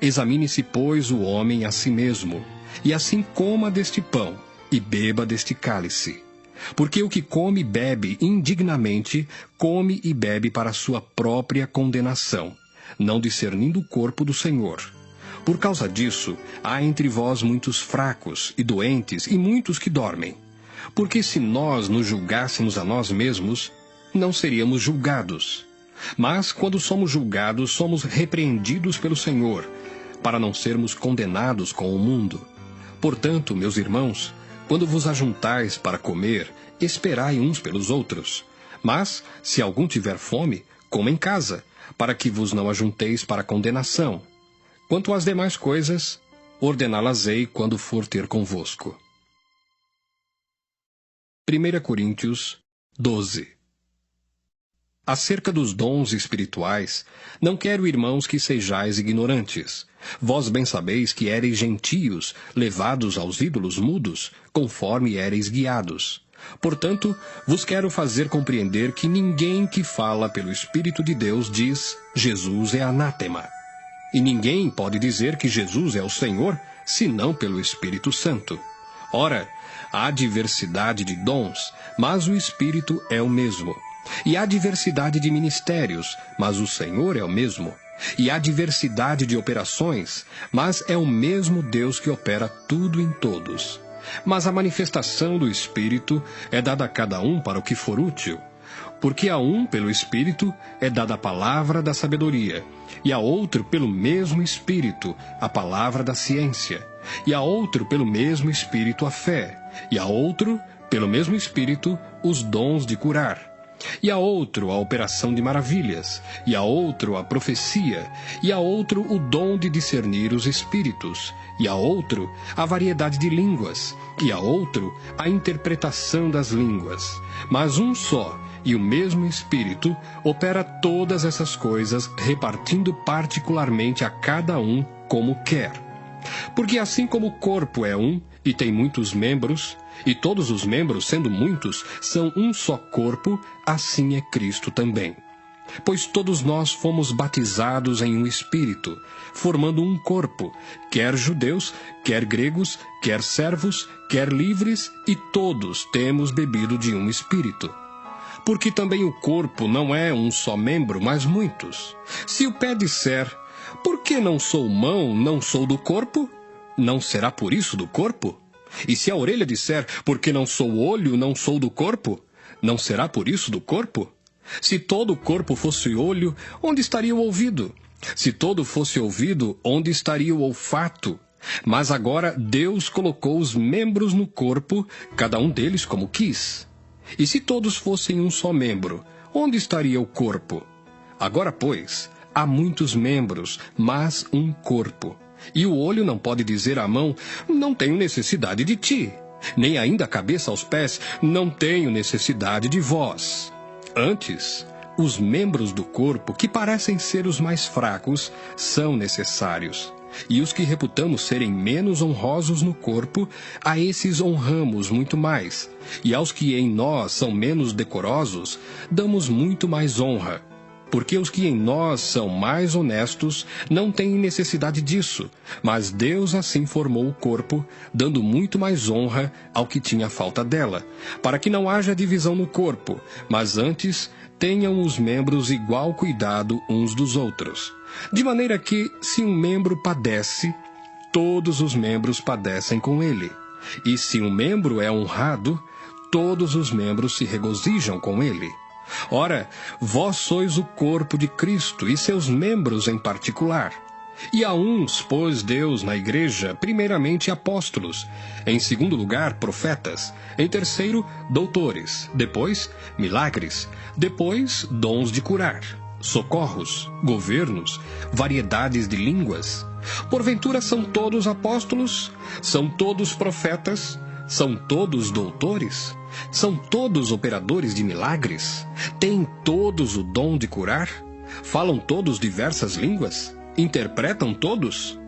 Examine-se, pois, o homem a si mesmo, e assim coma deste pão e beba deste cálice. Porque o que come e bebe indignamente, come e bebe para a sua própria condenação, não discernindo o corpo do Senhor. Por causa disso, há entre vós muitos fracos e doentes e muitos que dormem. Porque se nós nos julgássemos a nós mesmos, não seríamos julgados. Mas quando somos julgados, somos repreendidos pelo Senhor, para não sermos condenados com o mundo. Portanto, meus irmãos, quando vos ajuntais para comer, esperai uns pelos outros. Mas, se algum tiver fome, coma em casa, para que vos não ajunteis para condenação. Quanto às demais coisas, ordená-las-ei quando for ter convosco. 1 Coríntios 12. Acerca dos dons espirituais, não quero, irmãos, que sejais ignorantes. Vós bem sabeis que éreis gentios, levados aos ídolos mudos, conforme éreis guiados. Portanto, vos quero fazer compreender que ninguém que fala pelo Espírito de Deus diz, Jesus é anátema. E ninguém pode dizer que Jesus é o Senhor, senão pelo Espírito Santo. Ora, há diversidade de dons, mas o Espírito é o mesmo. E há diversidade de ministérios, mas o Senhor é o mesmo. E há diversidade de operações, mas é o mesmo Deus que opera tudo em todos. Mas a manifestação do Espírito é dada a cada um para o que for útil. Porque a um, pelo Espírito, é dada a palavra da sabedoria, e a outro, pelo mesmo Espírito, a palavra da ciência, e a outro, pelo mesmo Espírito, a fé, e a outro, pelo mesmo Espírito, os dons de curar, e a outro a operação de maravilhas, e a outro a profecia, e a outro o dom de discernir os espíritos, e a outro a variedade de línguas, e a outro a interpretação das línguas. Mas um só e o mesmo Espírito opera todas essas coisas, repartindo particularmente a cada um como quer. Porque assim como o corpo é um e tem muitos membros, e todos os membros, sendo muitos, são um só corpo, assim é Cristo também. Pois todos nós fomos batizados em um Espírito, formando um corpo, quer judeus, quer gregos, quer servos, quer livres, e todos temos bebido de um Espírito. Porque também o corpo não é um só membro, mas muitos. Se o pé disser, por que não sou mão, não sou do corpo? Não será por isso do corpo? E se a orelha disser, porque não sou olho, não sou do corpo? Não será por isso do corpo? Se todo o corpo fosse olho, onde estaria o ouvido? Se todo fosse ouvido, onde estaria o olfato? Mas agora Deus colocou os membros no corpo, cada um deles como quis. E se todos fossem um só membro, onde estaria o corpo? Agora, pois, há muitos membros, mas um corpo. E o olho não pode dizer à mão, não tenho necessidade de ti. Nem ainda a cabeça aos pés, não tenho necessidade de vós. Antes, os membros do corpo, que parecem ser os mais fracos, são necessários. E os que reputamos serem menos honrosos no corpo, a esses honramos muito mais. E aos que em nós são menos decorosos, damos muito mais honra. Porque os que em nós são mais honestos não têm necessidade disso, mas Deus assim formou o corpo, dando muito mais honra ao que tinha falta dela, para que não haja divisão no corpo, mas antes tenham os membros igual cuidado uns dos outros. De maneira que, se um membro padece, todos os membros padecem com ele. E se um membro é honrado, todos os membros se regozijam com ele. Ora, vós sois o corpo de Cristo e seus membros em particular. E a uns pôs Deus na igreja, primeiramente apóstolos, em segundo lugar profetas, em terceiro doutores, depois milagres, depois dons de curar, socorros, governos, variedades de línguas. Porventura são todos apóstolos? São todos profetas? São todos doutores? São todos operadores de milagres? Têm todos o dom de curar? Falam todos diversas línguas? Interpretam todos?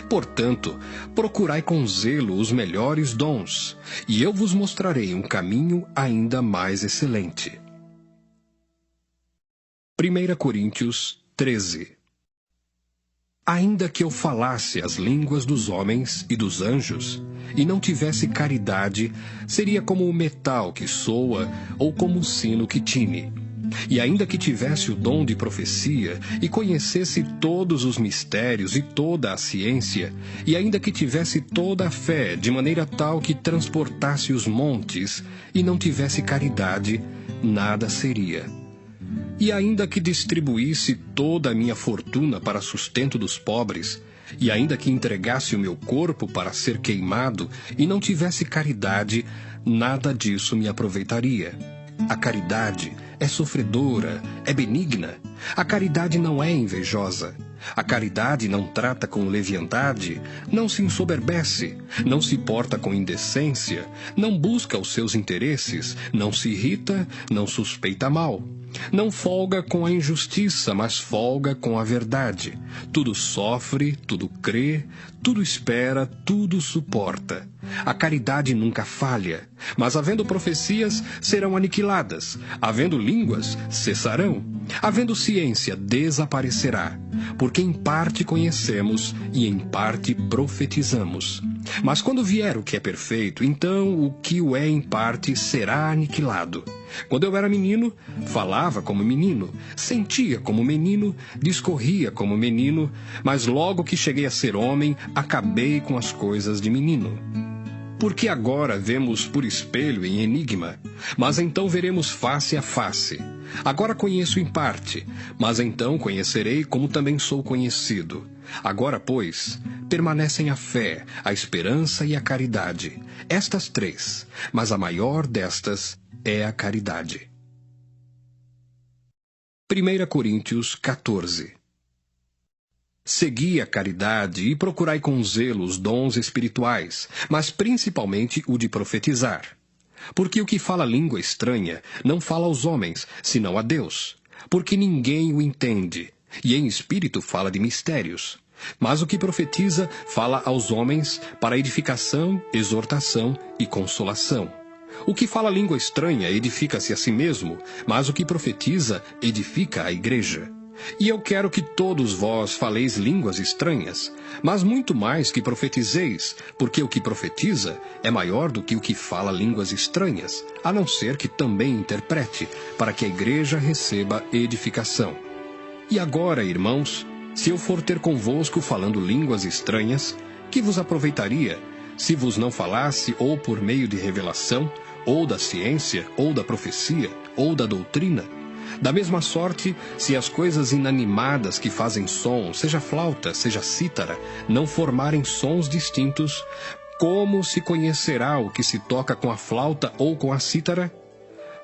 Portanto, procurai com zelo os melhores dons, e eu vos mostrarei um caminho ainda mais excelente. 1 Coríntios 13. Ainda que eu falasse as línguas dos homens e dos anjos, e não tivesse caridade, seria como o metal que soa ou como o sino que tine. E ainda que tivesse o dom de profecia, e conhecesse todos os mistérios e toda a ciência, e ainda que tivesse toda a fé, de maneira tal que transportasse os montes, e não tivesse caridade, nada seria. E ainda que distribuísse toda a minha fortuna para sustento dos pobres, e ainda que entregasse o meu corpo para ser queimado, e não tivesse caridade, nada disso me aproveitaria. A caridade é sofredora, é benigna. A caridade não é invejosa. A caridade não trata com leviandade, não se ensoberbece, não se porta com indecência, não busca os seus interesses, não se irrita, não suspeita mal. Não folga com a injustiça, mas folga com a verdade. Tudo sofre, tudo crê, tudo espera, tudo suporta. A caridade nunca falha, mas havendo profecias, serão aniquiladas. Havendo línguas, cessarão. Havendo ciência, desaparecerá. Porque em parte conhecemos e em parte profetizamos. Mas quando vier o que é perfeito, então o que o é em parte será aniquilado. Quando eu era menino, falava como menino, sentia como menino, discorria como menino, mas logo que cheguei a ser homem, acabei com as coisas de menino. Porque agora vemos por espelho em enigma, mas então veremos face a face. Agora conheço em parte, mas então conhecerei como também sou conhecido. Agora, pois, permanecem a fé, a esperança e a caridade. Estas três, mas a maior destas é a caridade. 1 Coríntios 14. Segui a caridade e procurai com zelo os dons espirituais, mas principalmente o de profetizar. Porque o que fala língua estranha não fala aos homens, senão a Deus, porque ninguém o entende, e em espírito fala de mistérios. Mas o que profetiza fala aos homens para edificação, exortação e consolação. O que fala língua estranha edifica-se a si mesmo, mas o que profetiza edifica a igreja. E eu quero que todos vós faleis línguas estranhas, mas muito mais que profetizeis, porque o que profetiza é maior do que o que fala línguas estranhas, a não ser que também interprete, para que a igreja receba edificação. E agora, irmãos, se eu for ter convosco falando línguas estranhas, que vos aproveitaria, se vos não falasse ou por meio de revelação, ou da ciência, ou da profecia, ou da doutrina? Da mesma sorte, se as coisas inanimadas que fazem som, seja flauta, seja cítara, não formarem sons distintos, como se conhecerá o que se toca com a flauta ou com a cítara?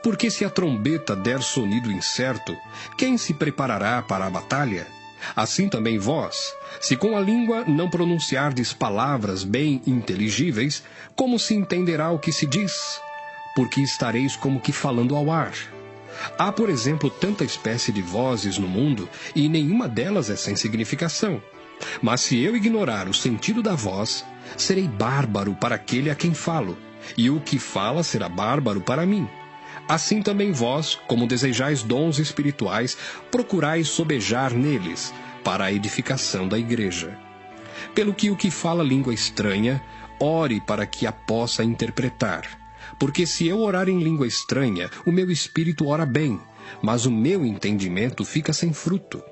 Porque se a trombeta der sonido incerto, quem se preparará para a batalha? Assim também vós, se com a língua não pronunciardes palavras bem inteligíveis, como se entenderá o que se diz? Porque estareis como que falando ao ar. Há, por exemplo, tanta espécie de vozes no mundo, e nenhuma delas é sem significação. Mas se eu ignorar o sentido da voz, serei bárbaro para aquele a quem falo, e o que fala será bárbaro para mim. Assim também vós, como desejais dons espirituais, procurais sobejar neles, para a edificação da igreja. Pelo que o que fala língua estranha, ore para que a possa interpretar. Porque se eu orar em língua estranha, o meu espírito ora bem, mas o meu entendimento fica sem fruto.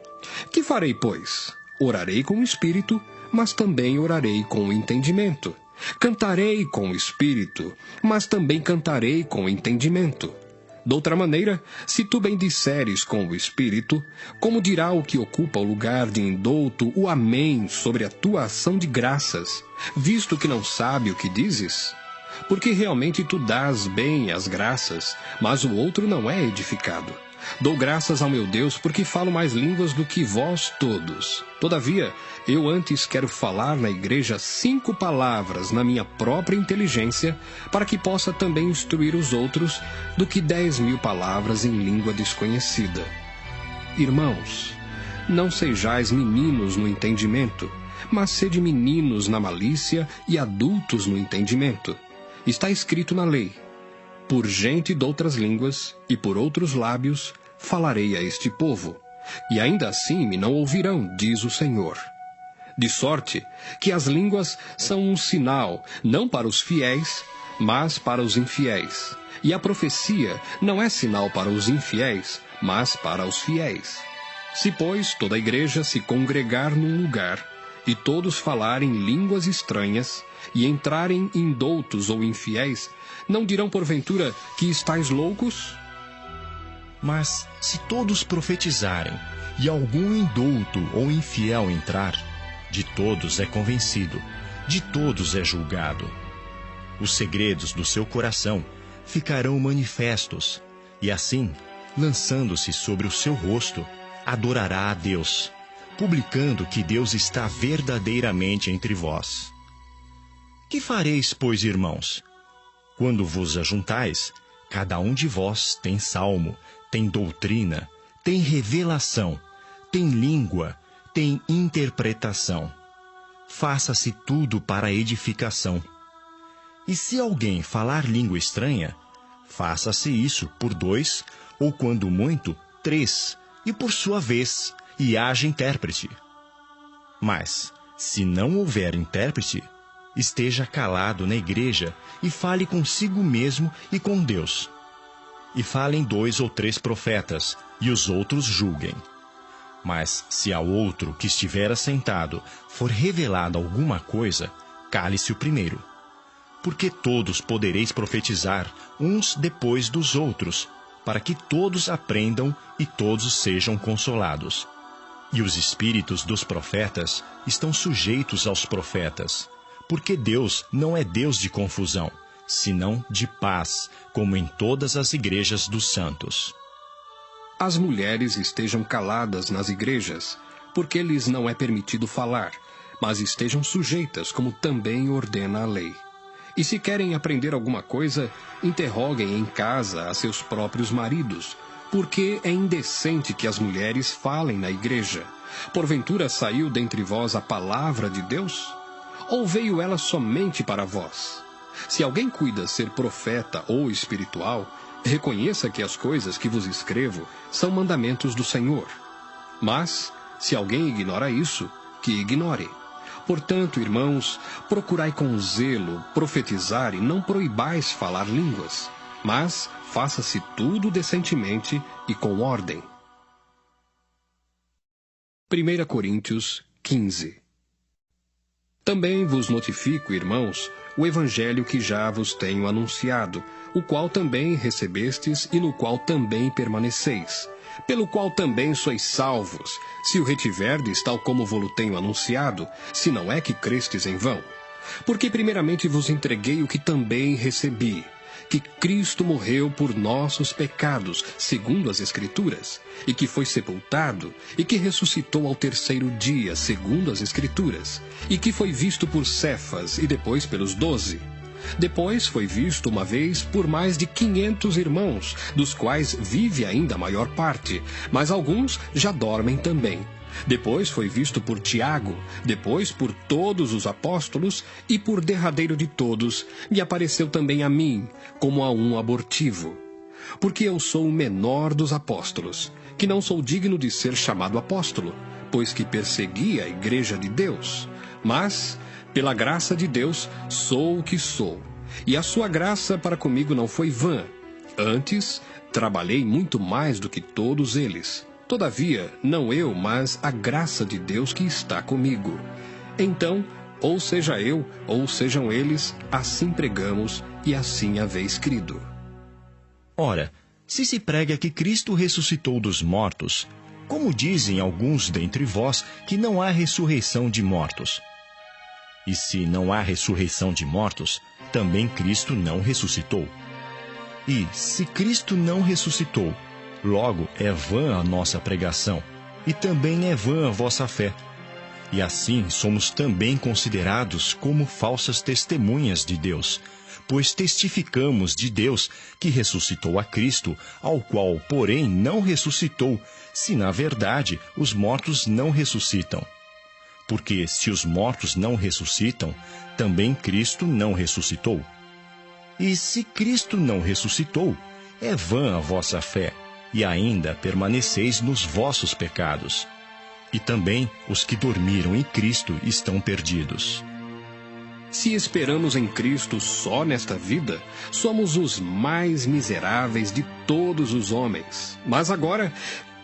Que farei, pois? Orarei com o espírito, mas também orarei com o entendimento. Cantarei com o espírito, mas também cantarei com o entendimento. Doutra maneira, se tu bendisseres com o espírito, como dirá o que ocupa o lugar de indouto o amém sobre a tua ação de graças, visto que não sabe o que dizes? Porque realmente tu dás bem as graças, mas o outro não é edificado. Dou graças ao meu Deus, porque falo mais línguas do que vós todos. Todavia, eu antes quero falar na igreja 5 palavras na minha própria inteligência, para que possa também instruir os outros, do que 10.000 palavras em língua desconhecida. Irmãos, não sejais meninos no entendimento, mas sede meninos na malícia e adultos no entendimento. Está escrito na lei: por gente de outras línguas e por outros lábios falarei a este povo, e ainda assim me não ouvirão, diz o Senhor. De sorte que as línguas são um sinal, não para os fiéis, mas para os infiéis. E a profecia não é sinal para os infiéis, mas para os fiéis. Se, pois, toda a igreja se congregar num lugar, e todos falarem línguas estranhas, e entrarem indoutos ou infiéis, não dirão porventura que estáis loucos?
Mas se todos profetizarem, e algum indouto ou infiel entrar, de todos é convencido, de todos é julgado. Os segredos do seu coração ficarão manifestos, e assim, lançando-se sobre o seu rosto, adorará a Deus, publicando que Deus está verdadeiramente entre vós. Que fareis, pois, irmãos? Quando vos ajuntais, cada um de vós tem salmo, tem doutrina, tem revelação, tem língua, tem interpretação. Faça-se tudo para a edificação. E se alguém falar língua estranha, faça-se isso por 2, ou quando muito, 3, e por sua vez, e haja intérprete. Mas, se não houver intérprete, esteja calado na igreja e fale consigo mesmo e com Deus. E falem 2 ou 3 profetas, e os outros julguem. Mas, se ao outro que estiver assentado for revelada alguma coisa, cale-se o primeiro. Porque todos podereis profetizar, uns depois dos outros, para que todos aprendam e todos sejam consolados. E os espíritos dos profetas estão sujeitos aos profetas, porque Deus não é Deus de confusão, senão de paz, como em todas as igrejas dos santos.
As mulheres estejam caladas nas igrejas, porque lhes não é permitido falar, mas estejam sujeitas, como também ordena a lei. E se querem aprender alguma coisa, interroguem em casa a seus próprios maridos, porque é indecente que as mulheres falem na igreja. Porventura saiu dentre vós a palavra de Deus? Ou veio ela somente para vós? Se alguém cuida ser profeta ou espiritual, reconheça que as coisas que vos escrevo são mandamentos do Senhor. Mas, se alguém ignora isso, que ignore. Portanto, irmãos, procurai com zelo profetizar e não proibais falar línguas, mas faça-se tudo decentemente e com ordem. 1 Coríntios 15. Também vos notifico, irmãos, o evangelho que já vos tenho anunciado, o qual também recebestes e no qual também permaneceis, pelo qual também sois salvos, se o retiverdes tal como vos tenho anunciado, se não é que crestes em vão. Porque primeiramente vos entreguei o que também recebi, que Cristo morreu por nossos pecados, segundo as Escrituras, e que foi sepultado, e que ressuscitou ao 3º dia, segundo as Escrituras, e que foi visto por Cefas e depois pelos 12. Depois foi visto uma vez por mais de 500 irmãos, dos quais vive ainda a maior parte, mas alguns já dormem também. Depois foi visto por Tiago, depois por todos os apóstolos, e por derradeiro de todos, me apareceu também a mim, como a um abortivo. Porque eu sou o menor dos apóstolos, que não sou digno de ser chamado apóstolo, pois que persegui a igreja de Deus. Mas, pela graça de Deus, sou o que sou. E a sua graça para comigo não foi vã. Antes, trabalhei muito mais do que todos eles. Todavia, não eu, mas a graça de Deus que está comigo. Então, ou seja eu, ou sejam eles, assim pregamos e assim haveis crido.
Ora, se prega que Cristo ressuscitou dos mortos, como dizem alguns dentre vós que não há ressurreição de mortos? E se não há ressurreição de mortos, também Cristo não ressuscitou. E se Cristo não ressuscitou, logo é vã a nossa pregação, e também é vã a vossa fé. E assim somos também considerados como falsas testemunhas de Deus, pois testificamos de Deus que ressuscitou a Cristo, ao qual, porém, não ressuscitou, se na verdade os mortos não ressuscitam. Porque se os mortos não ressuscitam, também Cristo não ressuscitou. E se Cristo não ressuscitou, é vã a vossa fé, e ainda permaneceis nos vossos pecados. E também os que dormiram em Cristo estão perdidos.
Se esperamos em Cristo só nesta vida, somos os mais miseráveis de todos os homens. Mas agora,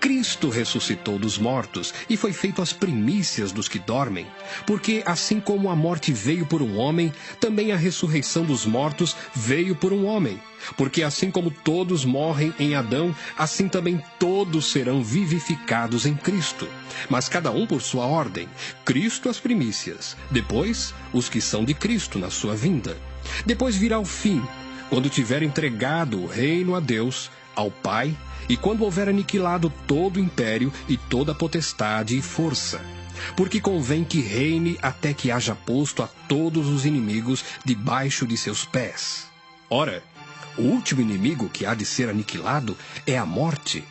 Cristo ressuscitou dos mortos e foi feito as primícias dos que dormem. Porque assim como a morte veio por um homem, também a ressurreição dos mortos veio por um homem. Porque assim como todos morrem em Adão, assim também todos serão vivificados em Cristo. Mas cada um por sua ordem. Cristo as primícias, depois os que são de Cristo na sua vinda. Depois virá o fim, quando tiver entregado o reino a Deus, ao Pai, e quando houver aniquilado todo o império e toda a potestade e força. Porque convém que reine até que haja posto a todos os inimigos debaixo de seus pés. Ora, O último inimigo que há de ser aniquilado é a morte,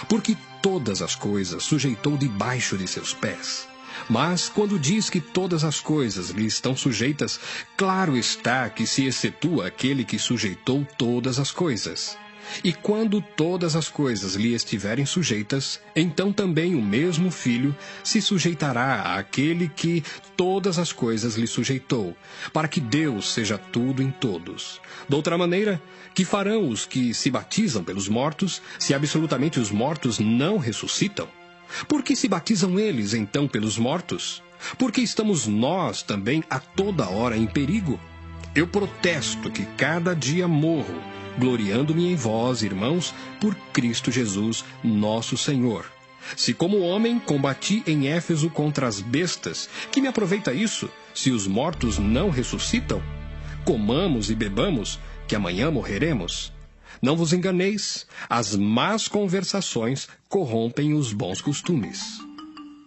porque todas as coisas sujeitou debaixo de seus pés. Mas, quando diz que todas as coisas lhe estão sujeitas, claro está que se excetua aquele que sujeitou todas as coisas. E quando todas as coisas lhe estiverem sujeitas, então também o mesmo Filho se sujeitará àquele que todas as coisas lhe sujeitou, para que Deus seja tudo em todos. Doutra maneira, que farão os que se batizam pelos mortos, se absolutamente os mortos não ressuscitam? Por que se batizam eles, então, pelos mortos? Porque estamos nós também a toda hora em perigo? Eu protesto que cada dia morro, gloriando-me em vós, irmãos, por Cristo Jesus, nosso Senhor. Se como homem combati em Éfeso contra as bestas, que me aproveita isso, se os mortos não ressuscitam? Comamos e bebamos, que amanhã morreremos. Não vos enganeis, as más conversações corrompem os bons costumes.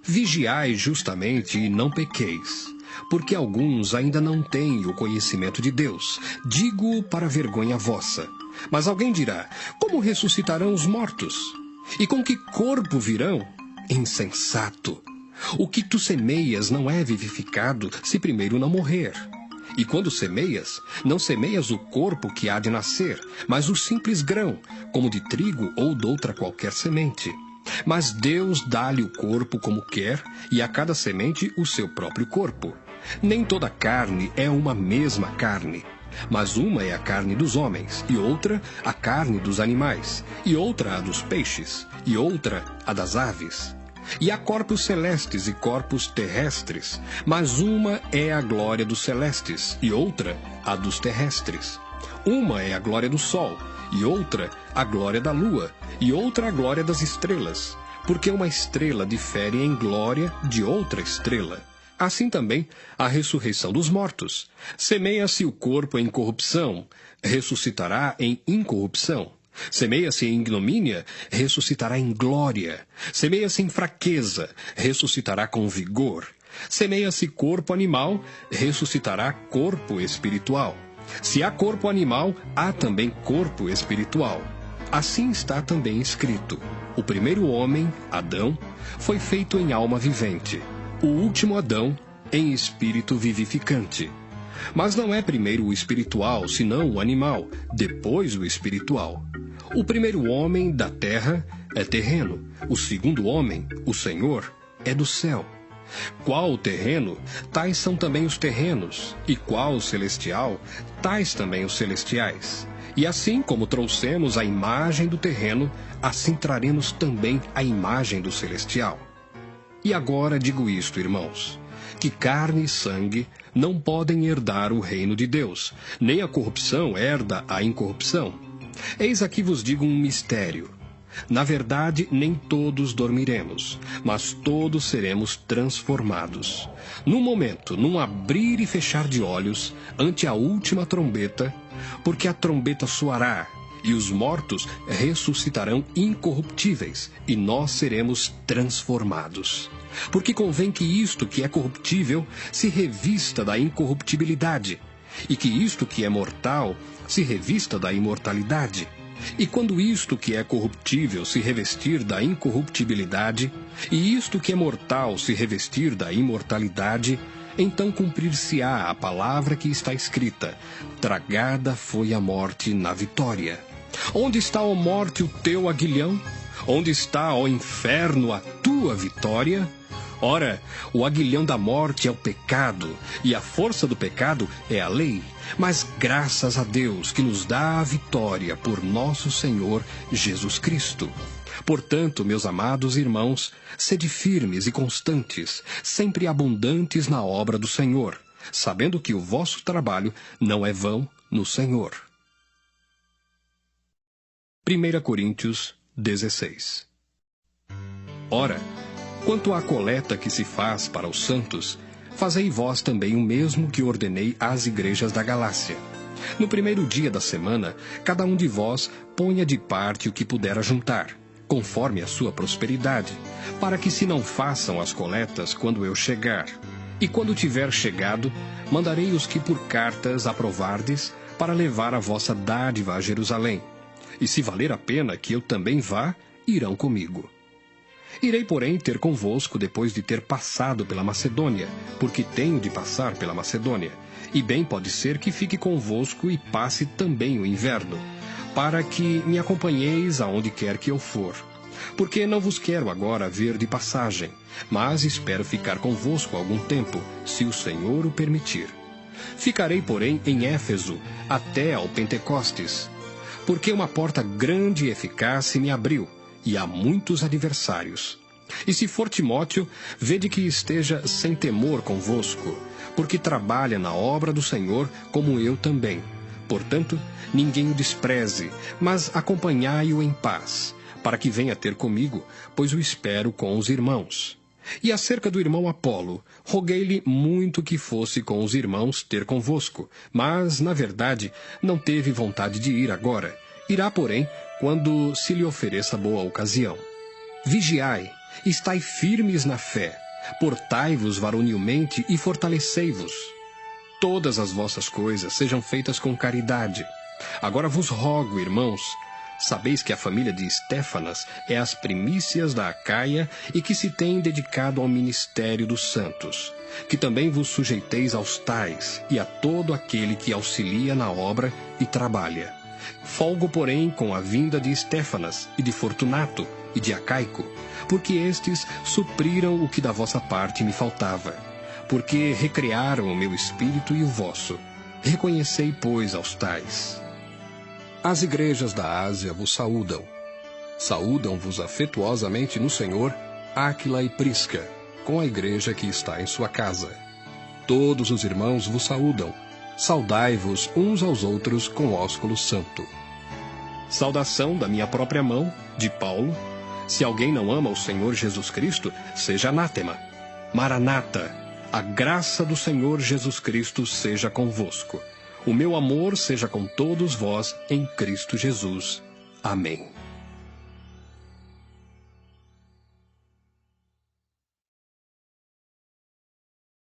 Vigiai justamente e não pequeis, porque alguns ainda não têm o conhecimento de Deus. Digo para vergonha vossa. Mas alguém dirá, como ressuscitarão os mortos? E com que corpo virão? Insensato! O que tu semeias não é vivificado, se primeiro não morrer. E quando semeias, não semeias o corpo que há de nascer, mas o simples grão, como de trigo ou doutra qualquer semente. Mas Deus dá-lhe o corpo como quer, e a cada semente o seu próprio corpo. Nem toda carne é uma mesma carne, mas uma é a carne dos homens, e outra a carne dos animais, e outra a dos peixes, e outra a das aves. E há corpos celestes e corpos terrestres, mas uma é a glória dos celestes, e outra a dos terrestres. Uma é a glória do sol, e outra a glória da lua, e outra a glória das estrelas, porque uma estrela difere em glória de outra estrela. Assim também a ressurreição dos mortos. Semeia-se o corpo em corrupção, ressuscitará em incorrupção. Semeia-se em ignomínia, ressuscitará em glória. Semeia-se em fraqueza, ressuscitará com vigor. Semeia-se corpo animal, ressuscitará corpo espiritual. Se há corpo animal, há também corpo espiritual. Assim está também escrito: o primeiro homem, Adão, foi feito em alma vivente. O último Adão, em espírito vivificante. Mas não é primeiro o espiritual, senão o animal, depois o espiritual. O primeiro homem da terra é terreno, o segundo homem, o Senhor, é do céu. Qual o terreno, tais são também os terrenos, e qual o celestial, tais também os celestiais. E assim como trouxemos a imagem do terreno, assim traremos também a imagem do celestial. E agora digo isto, irmãos, que carne e sangue não podem herdar o reino de Deus, nem a corrupção herda a incorrupção. Eis aqui vos digo um mistério. Na verdade, nem todos dormiremos, mas todos seremos transformados. Num momento, num abrir e fechar de olhos, ante a última trombeta, porque a trombeta soará, e os mortos ressuscitarão incorruptíveis, e nós seremos transformados. Porque convém que isto que é corruptível se revista da incorruptibilidade, e que isto que é mortal se revista da imortalidade. E quando isto que é corruptível se revestir da incorruptibilidade, e isto que é mortal se revestir da imortalidade, então cumprir-se-á a palavra que está escrita: tragada foi a morte na vitória. Onde está, ó morte, o teu aguilhão? Onde está, ó inferno, a tua vitória? Ora, o aguilhão da morte é o pecado, e a força do pecado é a lei. Mas graças a Deus que nos dá a vitória por nosso Senhor Jesus Cristo. Portanto, meus amados irmãos, sede firmes e constantes, sempre abundantes na obra do Senhor, sabendo que o vosso trabalho não é vão no Senhor. 1 Coríntios 16. Ora, quanto à coleta que se faz para os santos, fazei vós também o mesmo que ordenei às igrejas da Galácia. No primeiro dia da semana, cada um de vós ponha de parte o que puder ajuntar, conforme a sua prosperidade, para que se não façam as coletas quando eu chegar. E quando tiver chegado, mandarei os que por cartas aprovardes, para levar a vossa dádiva a Jerusalém. E se valer a pena que eu também vá, irão comigo. Irei, porém, ter convosco depois de ter passado pela Macedônia, porque tenho de passar pela Macedônia. E bem pode ser que fique convosco e passe também o inverno, para que me acompanheis aonde quer que eu for. Porque não vos quero agora ver de passagem, mas espero ficar convosco algum tempo, se o Senhor o permitir. Ficarei, porém, em Éfeso, até ao Pentecostes, porque uma porta grande e eficaz se me abriu, e há muitos adversários. E se for Timóteo, vede que esteja sem temor convosco, porque trabalha na obra do Senhor como eu também. Portanto, ninguém o despreze, mas acompanhai-o em paz, para que venha ter comigo, pois o espero com os irmãos. E acerca do irmão Apolo, roguei-lhe muito que fosse com os irmãos ter convosco, mas, na verdade, não teve vontade de ir agora. Irá, porém, quando se lhe ofereça boa ocasião. Vigiai, estai firmes na fé, portai-vos varonilmente e fortalecei-vos. Todas as vossas coisas sejam feitas com caridade. Agora vos rogo, irmãos, sabeis que a família de Estéfanas é as primícias da Acaia e que se tem dedicado ao ministério dos santos, que também vos sujeiteis aos tais e a todo aquele que auxilia na obra e trabalha. Folgo, porém, com a vinda de Estéfanas e de Fortunato e de Acaico, porque estes supriram o que da vossa parte me faltava, porque recrearam o meu espírito e o vosso. Reconhecei, pois, aos tais. As igrejas da Ásia vos saúdam. Saúdam-vos afetuosamente no Senhor Áquila e Prisca, com a igreja que está em sua casa. Todos os irmãos vos saúdam. Saudai-vos uns aos outros com ósculo santo. Saudação da minha própria mão, de Paulo. Se alguém não ama o Senhor Jesus Cristo, seja anátema. Maranata, a graça do Senhor Jesus Cristo seja convosco. O meu amor seja com todos vós em Cristo Jesus. Amém.